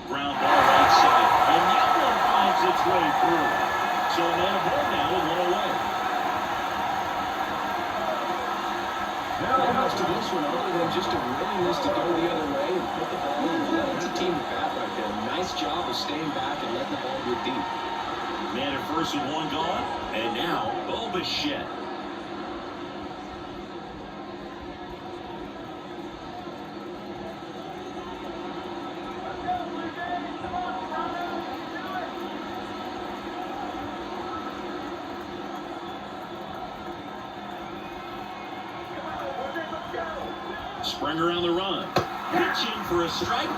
Ground ball right side. And that one finds its way through. So a man aboard now with one away. Not much to this one other than just a willingness to go the other way and put the ball in play. It's a team at bat right there. Nice job of staying back and letting the ball go deep. Man at first with one gone. And now, Bo Bichette. Springer on the run. Pitching for a strike.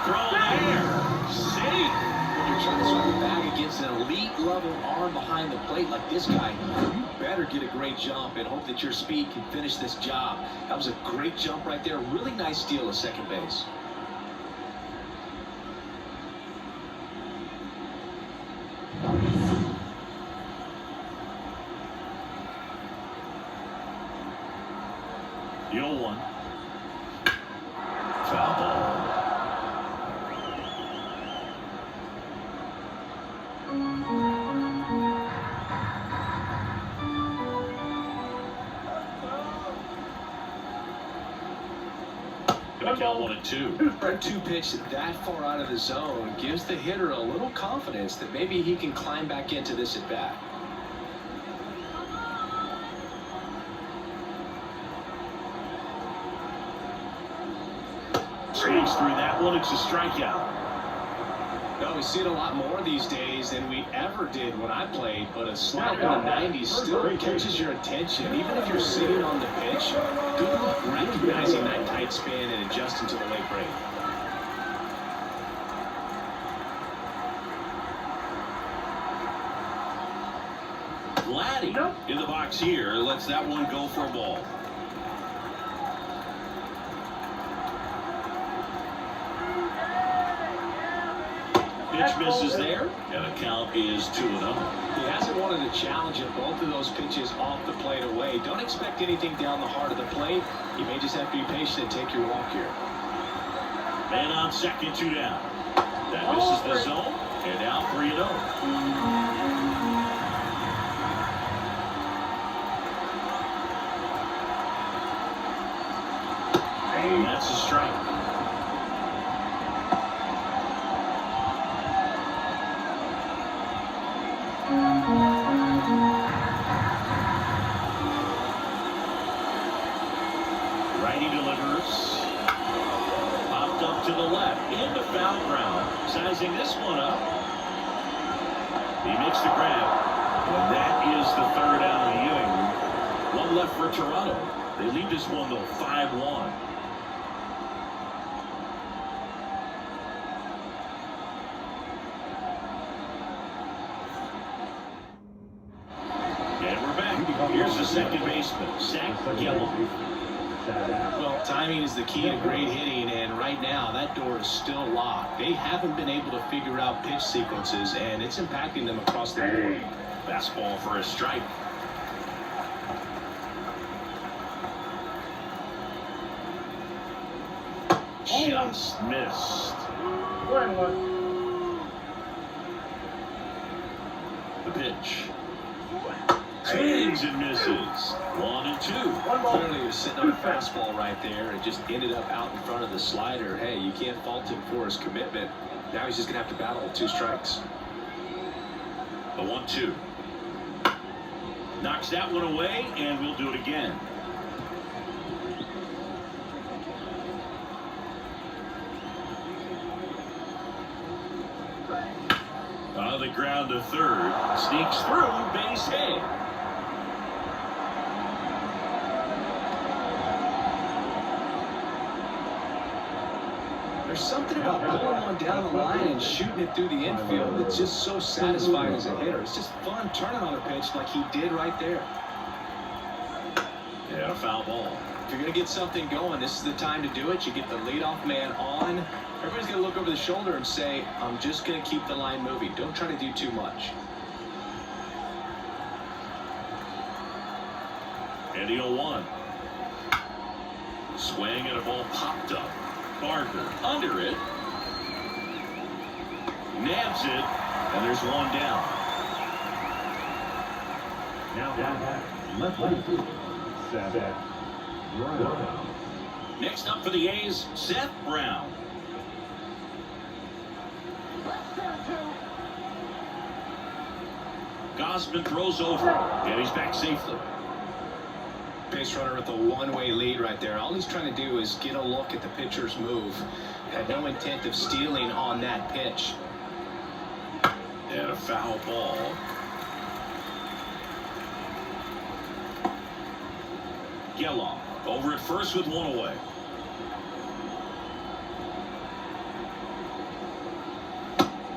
Throw there. Safe. When you're trying to swing the bag against an elite level arm behind the plate like this guy, you better get a great jump and hope that your speed can finish this job. That was a great jump right there. Really nice steal at second base. The 0-1. Foul ball. Gonna count 1-2. A 2 pitch that far out of the zone gives the hitter a little confidence that maybe he can climb back into this at bat. Swings through that one. It's a strikeout. No, we see it a lot more these days than we ever did when I played, but a slide in the 90s still catches your attention. Even if you're sitting on the pitch, good luck recognizing that tight spin and adjusting to the late break. Vladdy in the box here. Lets that one go for a ball. Pitch misses there, and the count is 2-0. He hasn't wanted to challenge it. Both of those pitches off the plate away. Don't expect anything down the heart of the plate. You may just have to be patient and take your walk here. Man on second, 2 down. That misses the zone, and now 3-0. That's a strike. Righty delivers. Popped up to the left. Into foul ground. Sizing this one up. He makes the grab. And that is the third out of the inning. One left for Toronto. They lead this one, though, 5-1. And we're back. Here's the second baseman, Zach Gallen. Well, timing is the key to great hitting, and right now that door is still locked. They haven't been able to figure out pitch sequences, and it's impacting them across the board. Fastball for a strike. Just missed. 1-1. The pitch. Swings and misses. 1-2. Clearly he was sitting on a fastball right there and just ended up out in front of the slider. Hey, you can't fault him for his commitment. Now he's just going to have to battle with 2 strikes. The 1-2. Knocks that one away, and we'll do it again. On the ground to third. Sneaks through, base hit. They're There's something about pulling one down the line and shooting it through the infield that's just so satisfying as a hitter. It's just fun turning on a pitch like he did right there. And a foul ball. If you're going to get something going, this is the time to do it. You get the leadoff man on. Everybody's going to look over the shoulder and say, I'm just going to keep the line moving. Don't try to do too much. And the 0-1. Swing and a ball popped up. Barker under it. Nabs it. And there's one down. Now left field. Seth Brown. Next up for the A's, Seth Brown. Gosman throws over, and he's back safely. Base runner with a one-way lead right there. All he's trying to do is get a look at the pitcher's move. Had no intent of stealing on that pitch. And a foul ball. Geloff over at first with one away.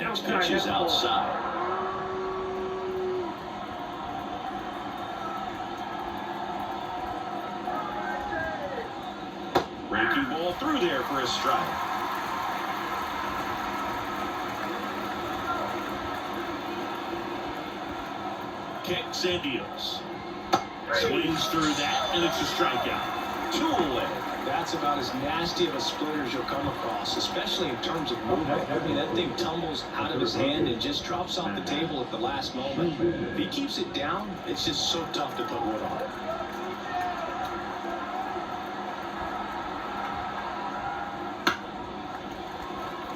Next pitch is outside. Breaking ball through there for a strike. Kicks and deals. Swings through that, and it's a strikeout. 2 away. That's about as nasty of a splitter as you'll come across, especially in terms of movement. I mean, that thing tumbles out of his hand and just drops off the table at the last moment. If he keeps it down, it's just so tough to put wood on it.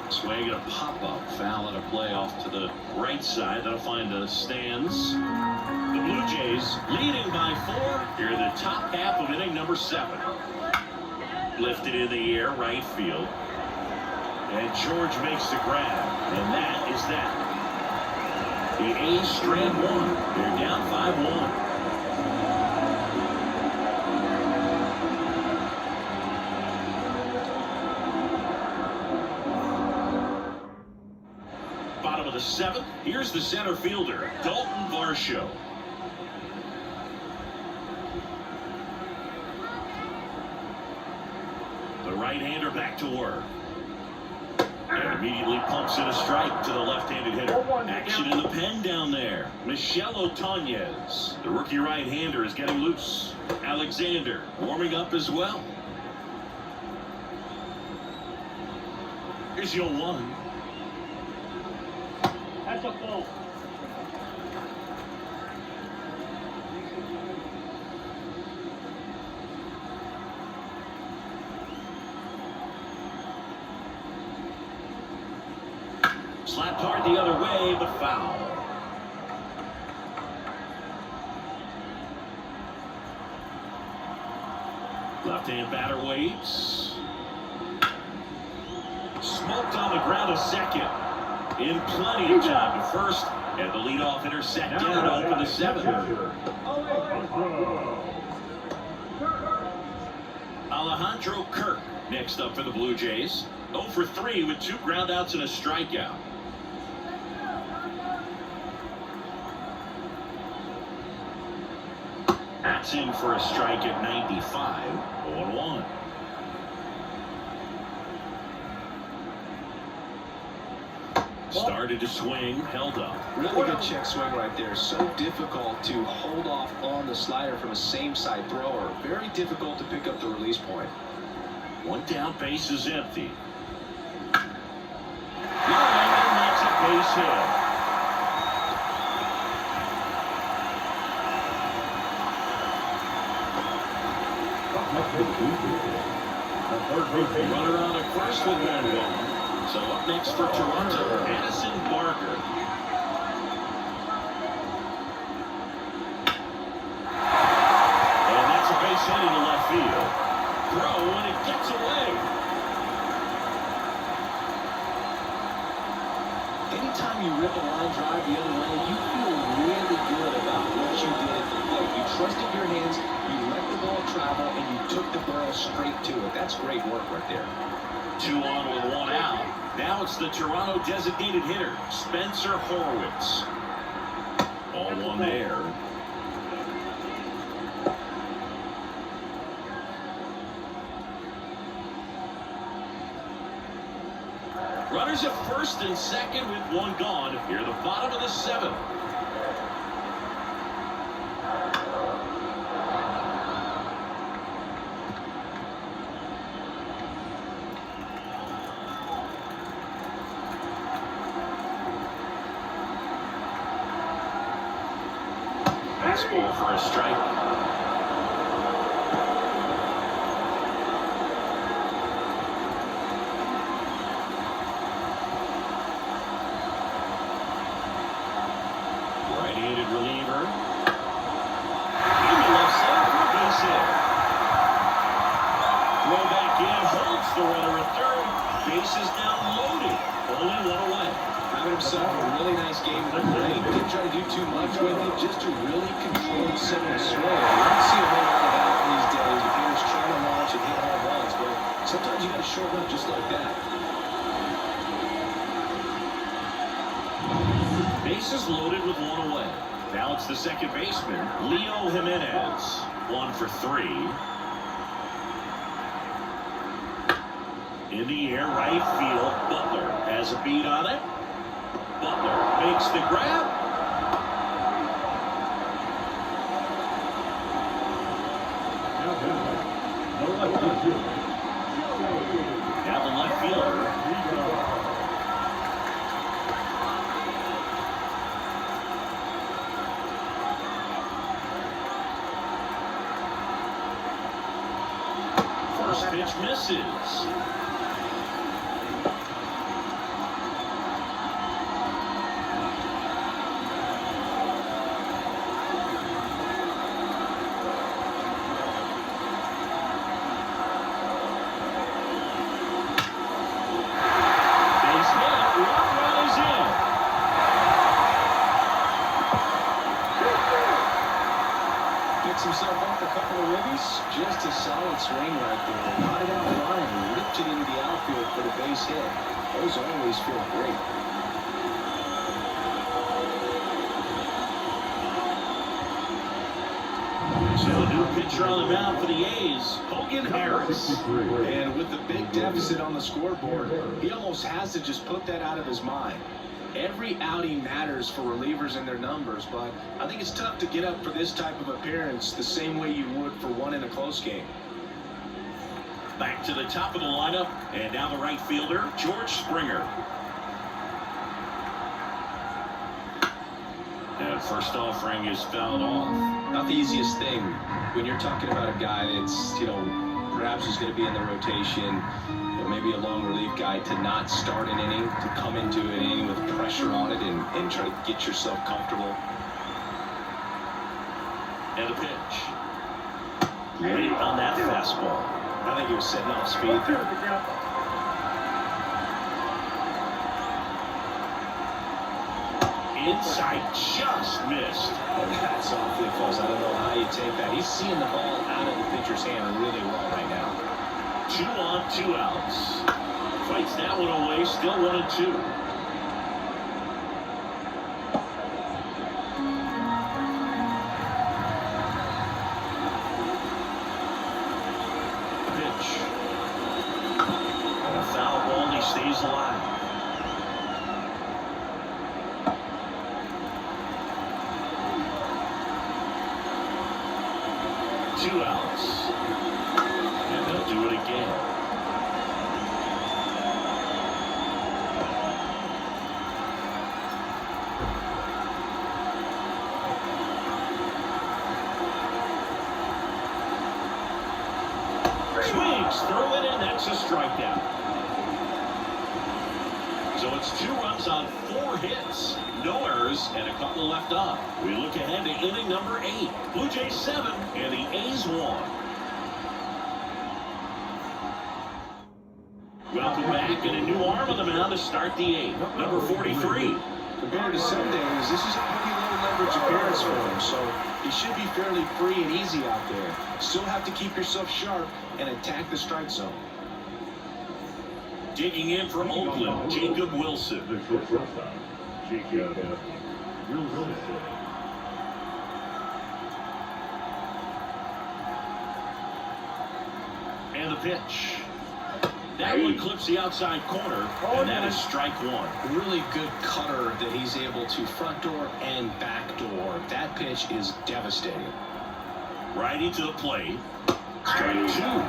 Swing and a pop-up. Foul and a play off to the right side. That'll find the stands. The Blue Jays leading by 4 here in the top half of inning number 7. Lifted in the air, right field. And George makes the grab. And that is that. The A's strand 1. They're down 5-1. Bottom of the 7th. Here's the center fielder, Dalton Varsho. The right-hander back to work. And immediately pumps in a strike to the left-handed hitter. Action in the pen down there. Michel Otañez, the rookie right-hander, is getting loose. Alexander warming up as well. Here's your 1. That's a ball. Slapped hard the other way, but foul. Left-hand batter waits. Smoked on the ground to second. In plenty of time to first. And the leadoff hitter sat down to open the 7th. Alejandro Kirk next up for the Blue Jays. 0 for 3 with 2 groundouts and a strikeout. That's in for a strike at 95. 0-1. Started to swing, held up. Really good check swing right there. So difficult to hold off on the slider from a same-side thrower. Very difficult to pick up the release point. 1 down, base is empty. Line, and that's a base hit. Runner on at first with 1-1. So up next for Toronto, Addison Barker. And that's a base hit into left field. Throw, and it gets away. Anytime you rip a line drive the other way, you feel really good about what you did at the plate. You trusted your hands, you let the ball travel, and you took the barrel straight to it. That's great work right there. 2 on with 1 out. Now it's the Toronto designated hitter, Spencer Horwitz. Ball 1 there. Runners at first and second with 1 gone. Here the bottom of the 7th. Fastball for a strike. Right-handed reliever. Into left center for a base hit. Throw back in, holds the runner at third. Bases now loaded. Only 1 away. Having himself a really nice game in the plate. Didn't try to do too much with it, just to really control the center of swing. You don't see a whole lot of that these days. If you're just trying to launch and hit home runs, but sometimes you got to shorten up just like that. Bases loaded with 1 away. Now it's the second baseman, Leo Jimenez. 1 for 3. In the air, right field. Butler has a beat on it. Butler makes the grab. Now the left fielder. First pitch misses. Himself off a couple of ribbies. Just a solid swing right there. Got it out line, ripped it into the outfield for the base hit. Those always feel great. So a new pitcher on the mound for the A's, Hogan Harris. And with the big deficit on the scoreboard, he almost has to just put that out of his mind. Every outing matters for relievers and their numbers, but I think it's tough to get up for this type of appearance the same way you would for one in a close game. Back to the top of the lineup, and now the right fielder, George Springer. And first offering is fouled off. Not the easiest thing when you're talking about a guy that's, perhaps is going to be in the rotation, or maybe a long relief guy, to not start an inning, to come into an inning with pressure on it and try to get yourself comfortable. And a pitch. Late on that fastball. I think he was setting off speed there. Inside, just missed. That's awfully close. I don't know how you take that. He's seeing the ball out of the pitcher's hand really well right now. 2 on, 2 outs. Fights that one away, still 1-2. Pitch. And a foul ball, and he stays alive. Two outs. And they'll do it again. Swings, throw it in, that's a strikeout. So it's 2 runs on 4 hits. No errors and a couple left on. We look ahead to inning number 8. Blue Jays 7 and the A's 1. Welcome back, and a new arm on the mound to start the 8th. Number 43. Compared to some days, this is a pretty low leverage appearance for him, so he should be fairly free and easy out there. Still have to keep yourself sharp and attack the strike zone. Digging in from Oakland, Jacob Wilson. The shortstop, Jacob Wilson. And the pitch. That one clips the outside corner, and that is strike one. Really good cutter that he's able to front door and back door. That pitch is devastating. Righty to the plate. Strike two.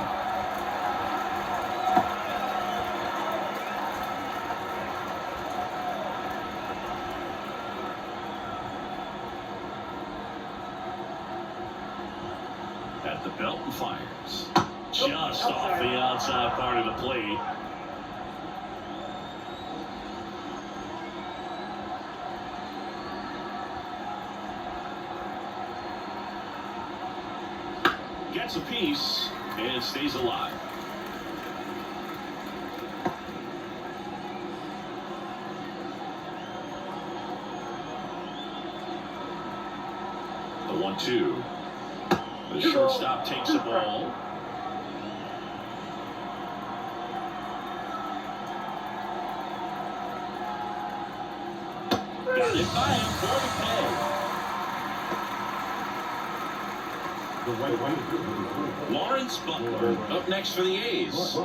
At the belt and fires. Just off the outside part of the plate. Gets a piece and stays alive. The 1-2. The shortstop takes the ball. Got it by him for the pay. Lawrence Butler up next for the A's.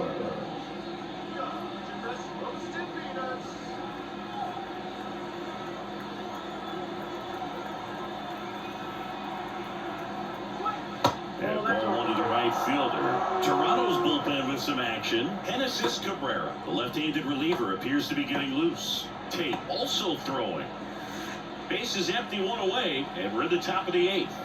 And ball one to the right fielder. Toronto's bullpen with some action. Genesis Cabrera, the left-handed reliever, appears to be getting loose. Tate also throwing. Base is empty, one away, and we're at the top of the eighth.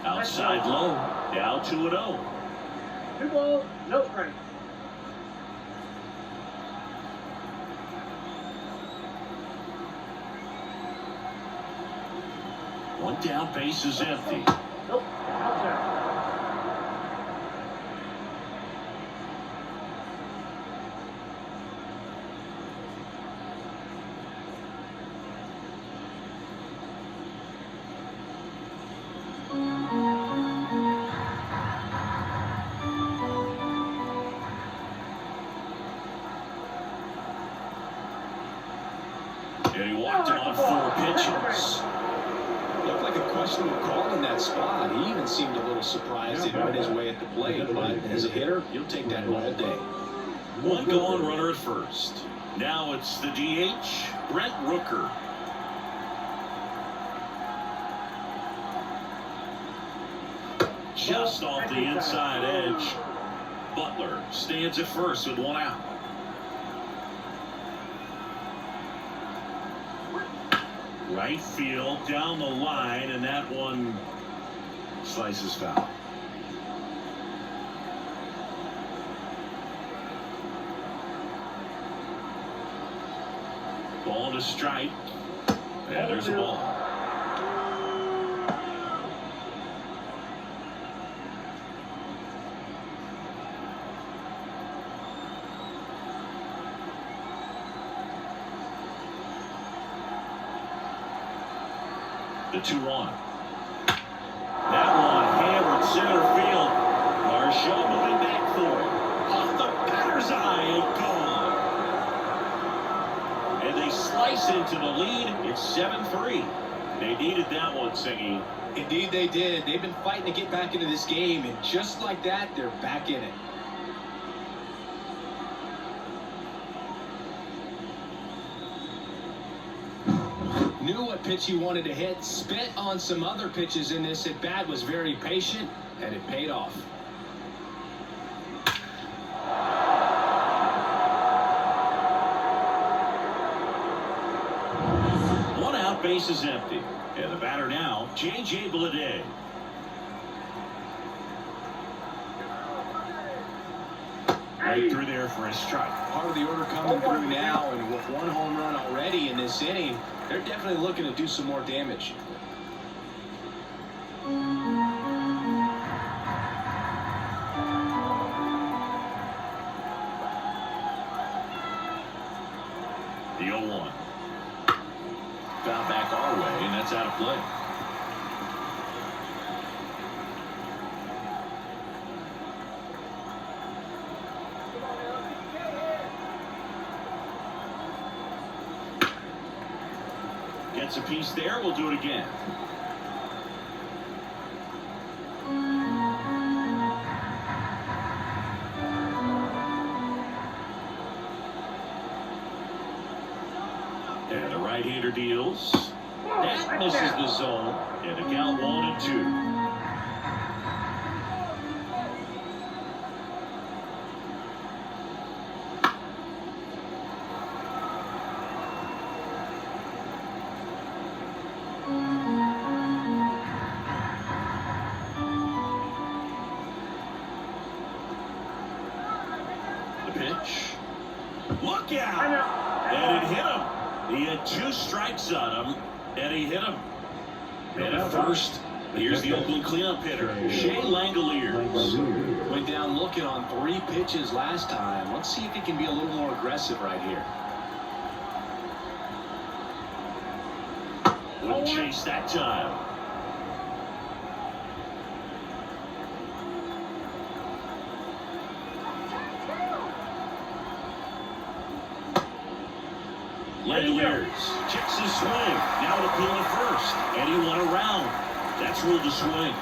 Outside low, down 2-0. 2 balls, no strikes. One down, base is empty. Nope, outside. And he walked it on 4 pitches. Looked like a questionable call in that spot. He even seemed a little surprised it went his way at the plate. But as a hitter, you'll take that all day. One gone, runner at first. Now it's the DH, Brent Rooker. Just off the inside edge. Butler stands at first with one out. Right field, down the line, and that one slices foul. Ball to strike. And there's a ball. The 2-1. That one hammered center field. Marshall moving back for it. Off the batter's eye and gone. And they slice into the lead. It's 7-3. They needed that one, Singy. Indeed they did. They've been fighting to get back into this game, and just like that, they're back in it. Knew what pitch he wanted to hit, spent on some other pitches in this at bat, was very patient, and it paid off. One out, base is empty. And the batter now, J.J. Bleday. Right through there for a strike. Part of the order coming through now, and with one home run already in this inning, they're definitely looking to do some more damage. The 0-1. Foul back our way, and that's out of play. Gets a piece there. We'll do it again. And the right-hander deals. That misses the zone. And a count 1-2. Pitch. Look out! And it hit him. He had 2 strikes on him, and he hit him. And at first, here's the Oakland cleanup hitter, Shea Langoliers. Went down looking on 3 pitches last time. Let's see if he can be a little more aggressive right here. Wouldn't chase that time. Langoliers checks his swing. Now to peel at first. And he went around. That's ruled a swing.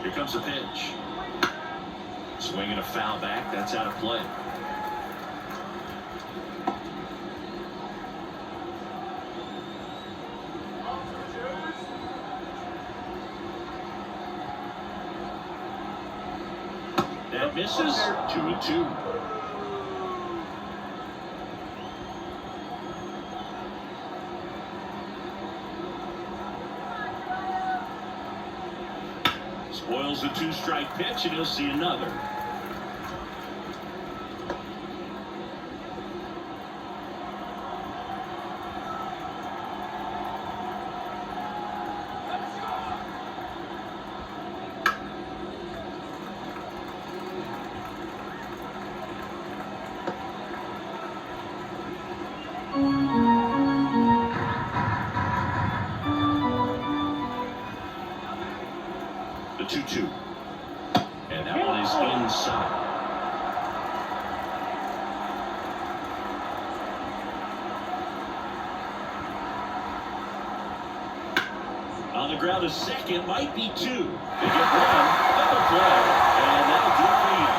Here comes a pitch. Swing and a foul back. That's out of play. That misses. 2-2. Spoils the 2-strike pitch, and he'll see another. The 2-2. And that one is inside. On the ground, a second, might be 2. They get 1, double play, and that'll do it for you.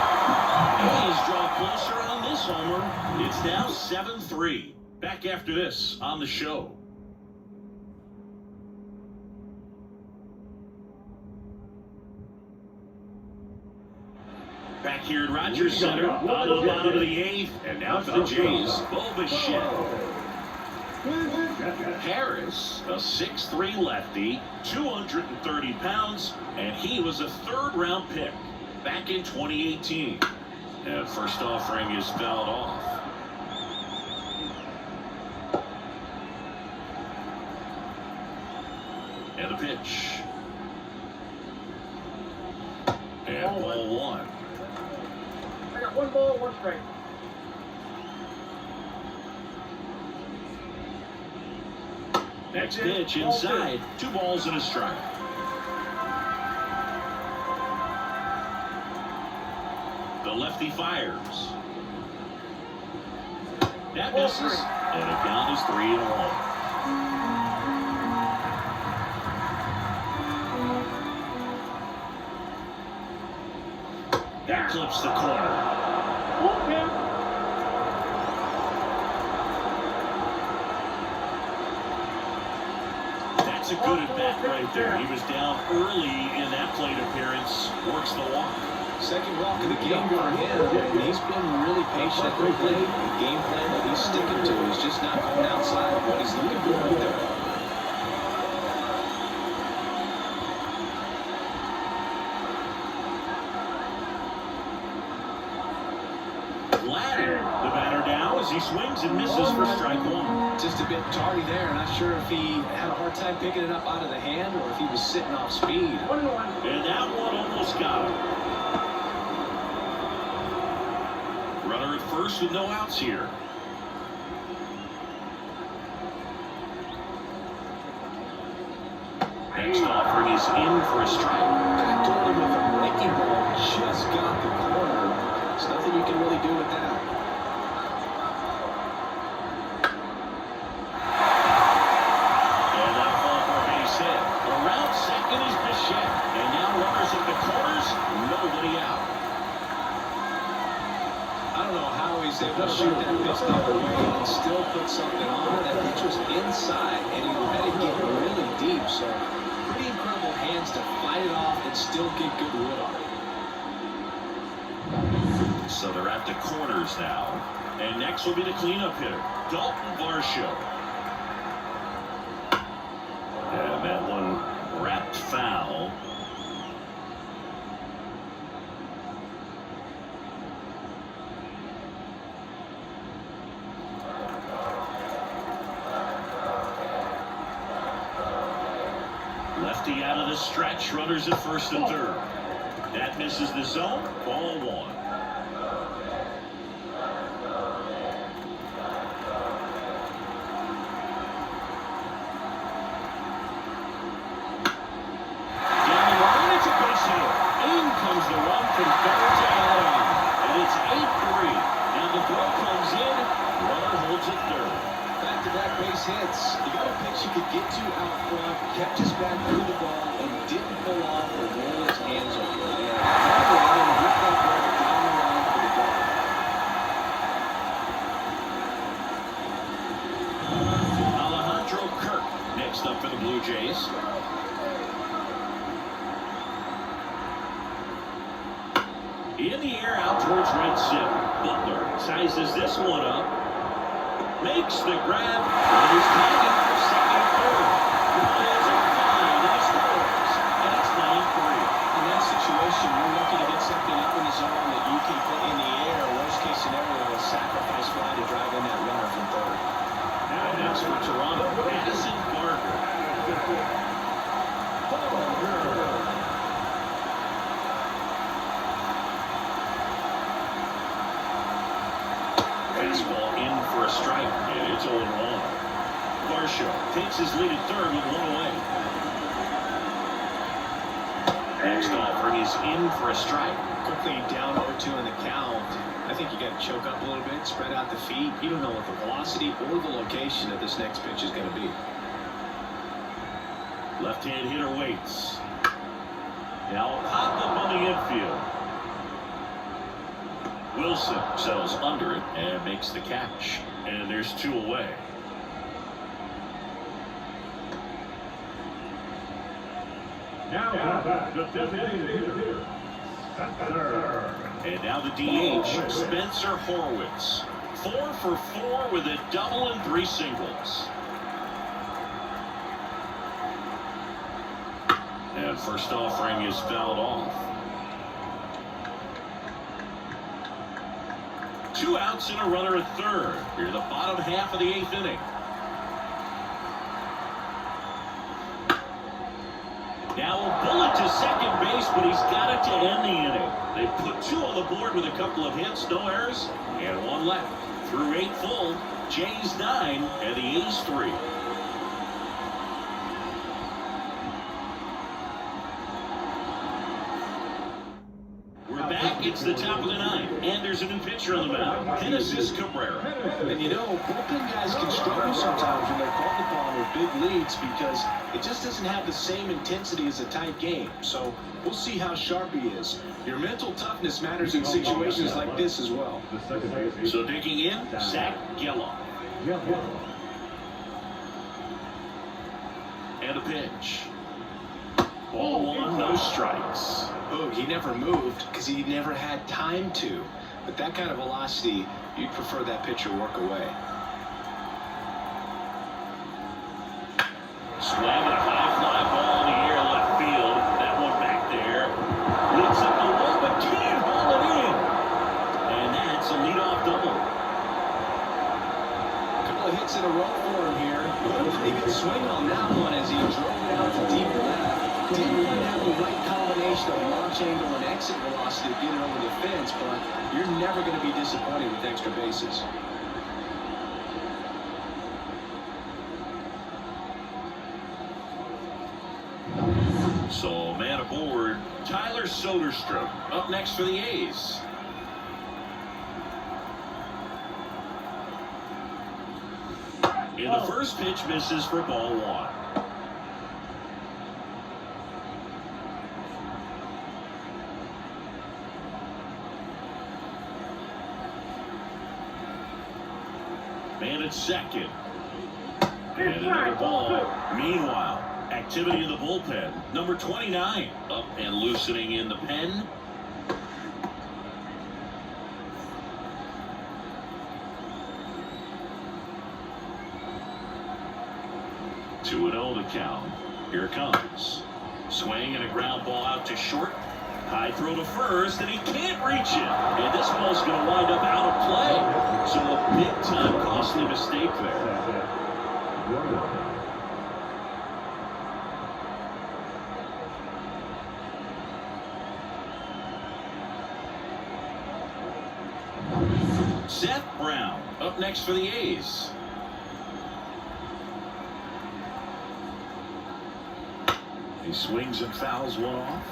A's draw closer on this homer. It's now 7-3. Back after this on the show. Back here in Rogers Center, on to the bottom of the 8th, and now for the Jays, Bo Bichette. Harris, a 6'3" lefty, 230 pounds, and he was a 3rd-round pick back in 2018. And first offering is fouled off. And the pitch. And ball 1. I got 1 ball, 1 strike. Next pitch inside. 2 balls and a strike. The lefty fires. That misses. And the count is 3-1. That clips the corner. That's a good at bat right there. He was down early in that plate appearance. Works the walk. Second walk of the game for him. He's been really patient at the plate. The game plan that he's sticking to is just not going outside of what he's looking for right there. The batter now as he swings and misses for strike 1. Just a bit tardy there. Not sure if he had a hard time picking it up out of the hand or if he was sitting off speed. And that one almost got him. Runner at first with no outs here. Next offering is in for a strike. Back toward him with a breaking ball. Just got the corner. There's nothing you can really do with that. was able to shoot that pitch the other way and still put something on it. That pitch was inside, and he let it get really deep. So pretty incredible hands to fight it off and still get good wood on it. So they're at the corners now. And next will be the cleanup hitter, Dalton Varsho. And that one wrapped foul. Lefty out of the stretch, runners at first and third. That misses the zone, ball one. Down the line, it's a base hit. In comes the run from third to Allen. And it's 8-3. Now the throw comes in, runner holds it third. Back-to-back base hits. He got a pitch he could get to out front, kept his back through the ball, and didn't pull off or roll his hands over it. And whip that ball down the line for the ball. Alejandro Kirk next up for the Blue Jays. In the air out towards right center. Butler sizes this one up. Makes the grab. And he's tagging for second and third. The Bulls are fine. And he scores. And it's 9-3. In that situation, you're looking to get something up in the zone that you can put in the air. Worst case scenario, a sacrifice fly to drive in that runner from third. Now next for Toronto, Madison Barger. Fastball in for a strike, and it's 0-1. Varsho takes his lead at third with one away. Next offering is in for a strike. Quickly down 0-2 in the count. I think you got to choke up a little bit, spread out the feet. You don't know what the velocity or the location of this next pitch is going to be. Left-hand hitter waits. Now a pop-up on the infield. Wilson settles under it and makes the catch. And there's two away. Now the designated hitter, Spencer. And now the DH, Spencer Horwitz. 4 for 4 with a double and 3 singles. And first offering is fouled off. 2 outs and a runner at third. Here the bottom half of the 8th inning. Now a bullet to second base, but he's got it to end the inning. They put 2 on the board with a couple of hits, no errors, and 1 left. Through 8 full, Jays 9 and the A's 3. Back, it's the top of the 9th, and there's a new pitcher on the mound, Genesis Cabrera. And you know, bullpen guys can struggle sometimes when they're called upon with big leads because it just doesn't have the same intensity as a tight game. So we'll see how sharp he is. Your mental toughness matters in situations like this as well. So digging in, Zach Geloff. And a pitch. Ball 1, no strikes. Oh, he never moved because he never had time to. But that kind of velocity, you'd prefer that pitcher work away. Slamming a high fly ball in the air left field. That one back there. Leads up the wall, but can't haul it in. And that's a leadoff double. A couple of hits in a row for him here. But a pretty good swing on that one as he drove it out to deep left. Didn't quite have the right combination of launch angle and exit velocity to get it over the fence, but you're never going to be disappointed with extra bases. So man aboard, Tyler Soderstrom up next for the A's. And the first pitch misses for ball 1. Man at second. And another ball. Meanwhile, activity in the bullpen. Number 29 up and loosening in the pen. Two and 0 to count. Here it comes. Swing and a ground ball out to short. High throw to first, and he can't reach it. And this ball's going to wind up out of play. So a big-time costly mistake there. Seth Brown up next for the A's. He swings and fouls one off.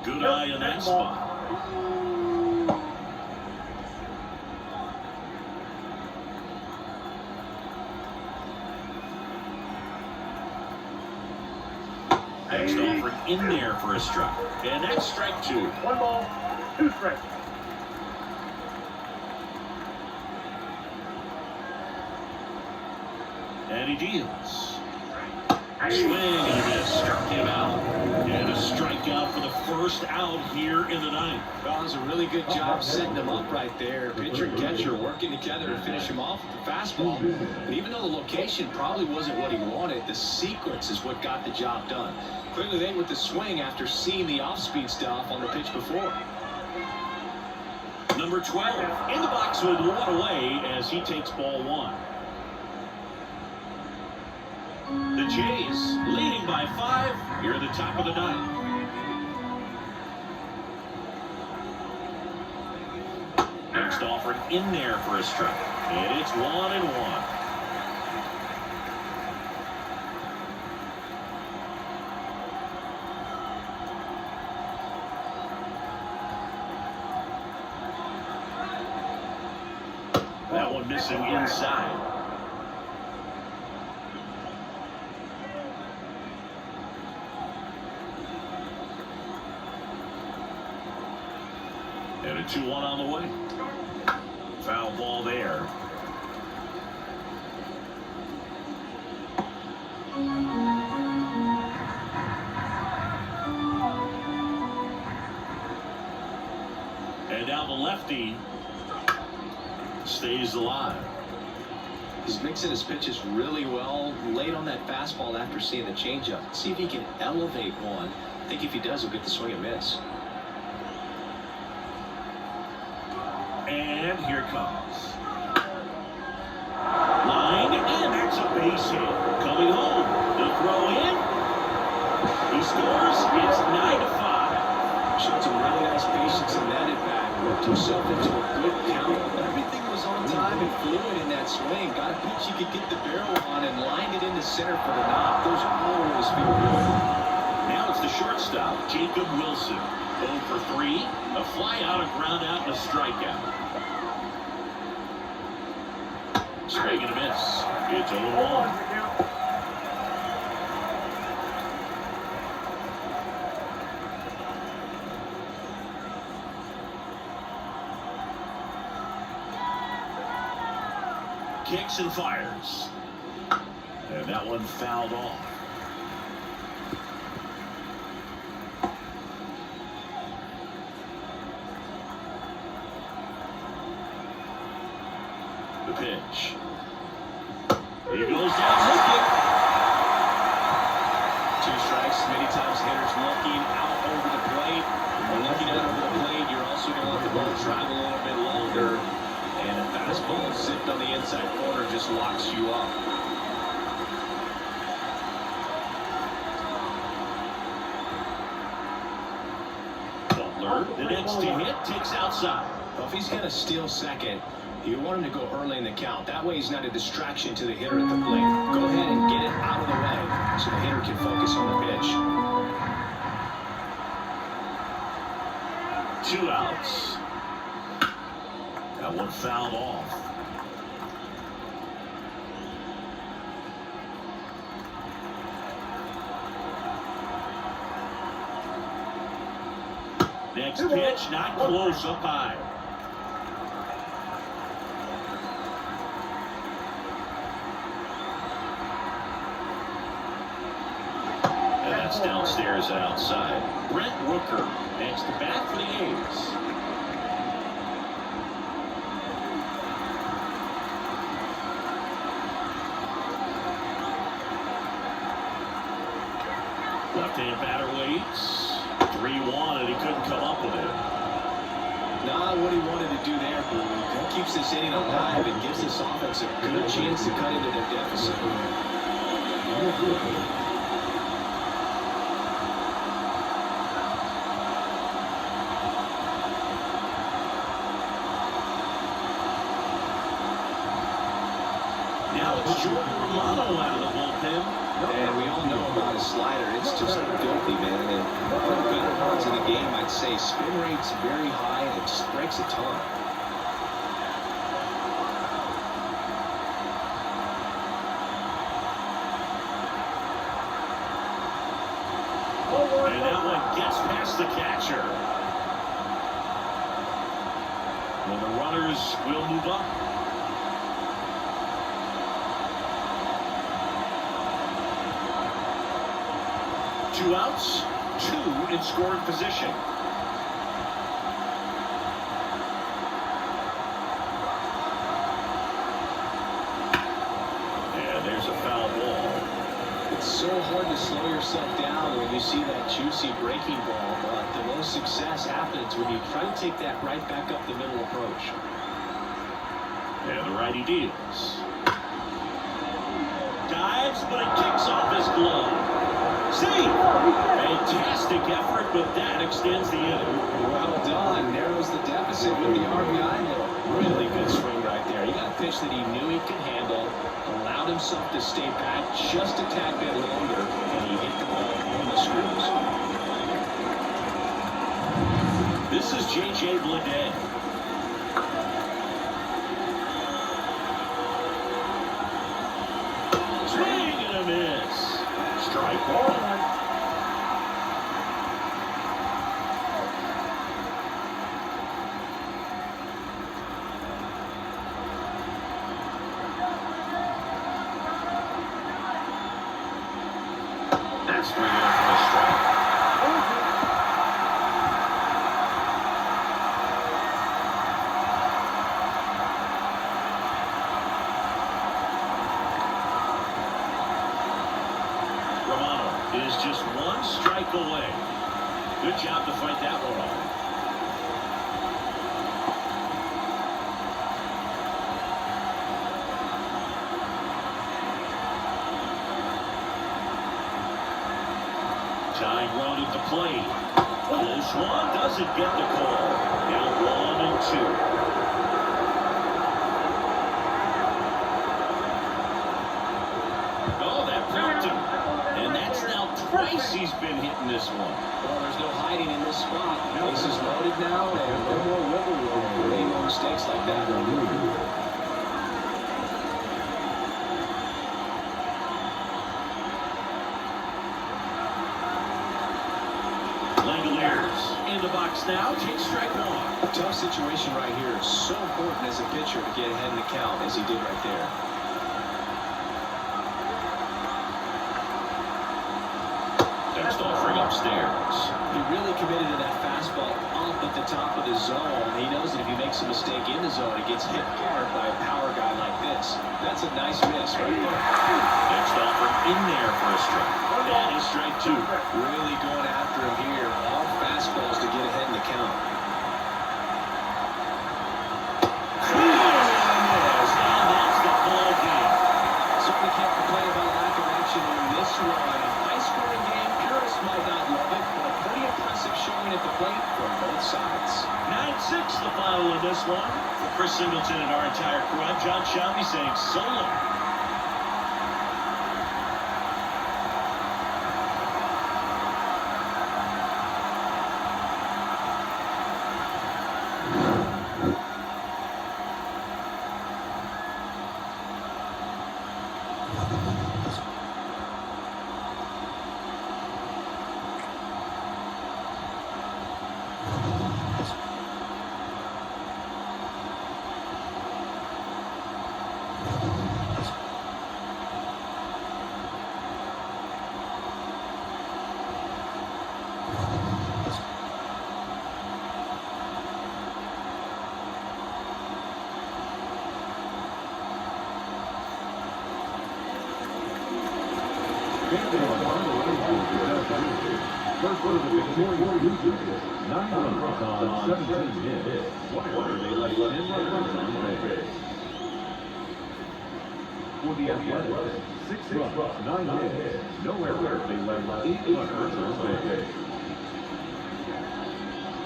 Good eye in that spot. Next offer in there for a strike. And that's strike two. 1 ball, 2 strikes. And he deals. Swing and a miss. Struck him out. And a strikeout for the first out here in the ninth. Well, it was a really good job setting him up right there. Pitcher and catcher working together to finish him off with the fastball. And even though the location probably wasn't what he wanted, the sequence is what got the job done. Clearly they with the swing after seeing the off-speed stuff on the pitch before. Number 12 in the box with one away as he takes ball one. The Jays leading by 5 here at the top of the ninth. Next offered in there for a strike. And it's 1-1. That one missing inside. And a 2-1 on the way. Foul ball there. And now the lefty stays alive. He's mixing his pitches really well. Late on that fastball after seeing the changeup. See if he can elevate one. I think if he does, he'll get the swing and miss. And here it comes. Line, and that's a base hit. Coming home. The throw in. He scores. It's 9-5. Showed some really nice patience in that at bat. Worked himself into a good count. Everything was on time and fluid in that swing. Got a pitch he could get the barrel on and lined it into center for the knock. Those always feel good. Now it's the shortstop, Jacob Wilson. 0 for 3. A fly out, a ground out, and a strikeout. Swing and a miss. It's 0-1. Kicks and fires. And that one fouled off. The pitch. He goes down looking. 2 strikes. Many times hitters looking out over the plate. When looking out over the plate, you're also going to let the ball travel a little bit longer. And a fastball sitting on the inside corner just locks you up. Butler, the next to hit, takes outside. Well, if he's going to steal second, you want him to go early in the count. That way he's not a distraction to the hitter at the plate. Go ahead and get it out of the way so the hitter can focus on the pitch. 2 outs. That one fouled off. Next pitch, not close, up high. And that's downstairs and outside. Brent Rooker next to bat for the A's. Left-hand batter waits. 3-1, and he couldn't come up with it. Not what he wanted to do there, Blue. That keeps this inning alive and gives this offense a good chance to cut into their deficit. Now it's Jordan Romano out of the bullpen. And we all know about his slider. It's just filthy, man. And one of the better parts of the game, I'd say, spin rate's very high and it just breaks a ton. And that one gets past the catcher. And the runners will move up. Two outs, two in scoring position. And there's a foul ball. It's so hard to slow yourself down when you see that juicy breaking ball, but the most success happens when you try to take that right back up the middle approach. And the righty deals. Dives, but it kicks off his glove. See, fantastic effort, but that extends the inning. Well done. Narrows the deficit with the RBI look. Really good swing right there. He got a pitch that he knew he could handle, allowed himself to stay back just a tad bit longer, and he hit the ball on the screws. This is J.J. Bleday. Swing and a miss. Strike one. That's swinging for a strike. Romano is just one strike away. Good job to fight that one off. Tying run at the plate. Close one, doesn't get the call. Now 1-2. Oh, that blocked him. And that's now twice he's been hitting this one. Well, there's no hiding in this spot. This is loaded now, and no more wiggle room for any more mistakes like that. Langoliers in the box now, takes strike one. A tough situation right here. So important as a pitcher to get ahead in the count as he did right there. Next offering upstairs. He really committed to that fastball up at the top of the zone. He knows that if he makes a mistake in the zone, it gets hit hard by a power guy like this. That's a nice miss right there. Next offering in there for a strike. That is strike two. Really going after him here. All fastballs to get ahead in the count. And that's the ball game. Certainly can't complain about lack of action in this one. A high-scoring game. Purists might not love it, but a pretty impressive showing at the plate from both sides. 9-6 the final in this one. For Chris Singleton and our entire crew, I'm John Shelby saying so long. First for the victorious Blue Jays, 9 runs on 17 hits. One error, they left 10 runners on base. For the Athletics, 6 runs, 9 hits. No error, they left 8 runners on base.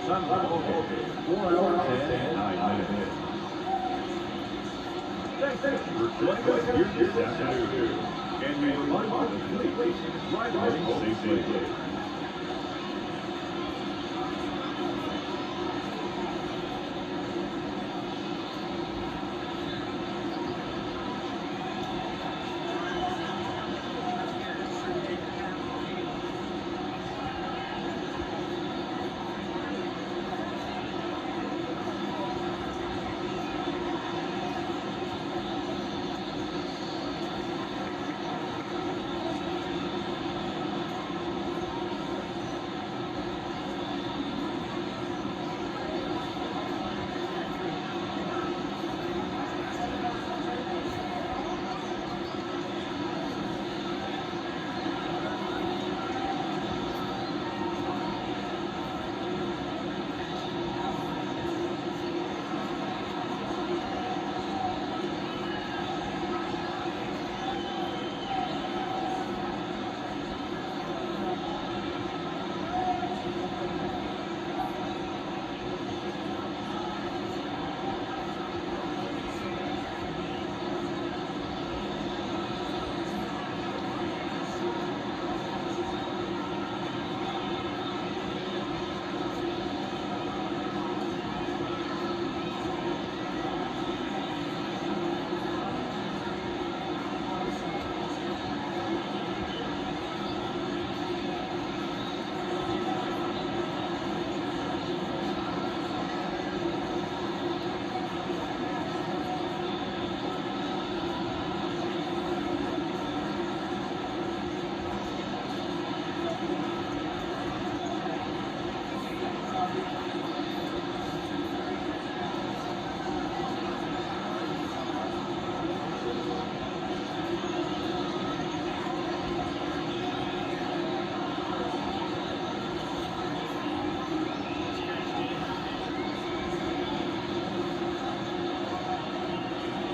Time of the ball game, 4 hours and 9 minutes. Thanks for joining us here this afternoon. And we remind you to please drive home safely.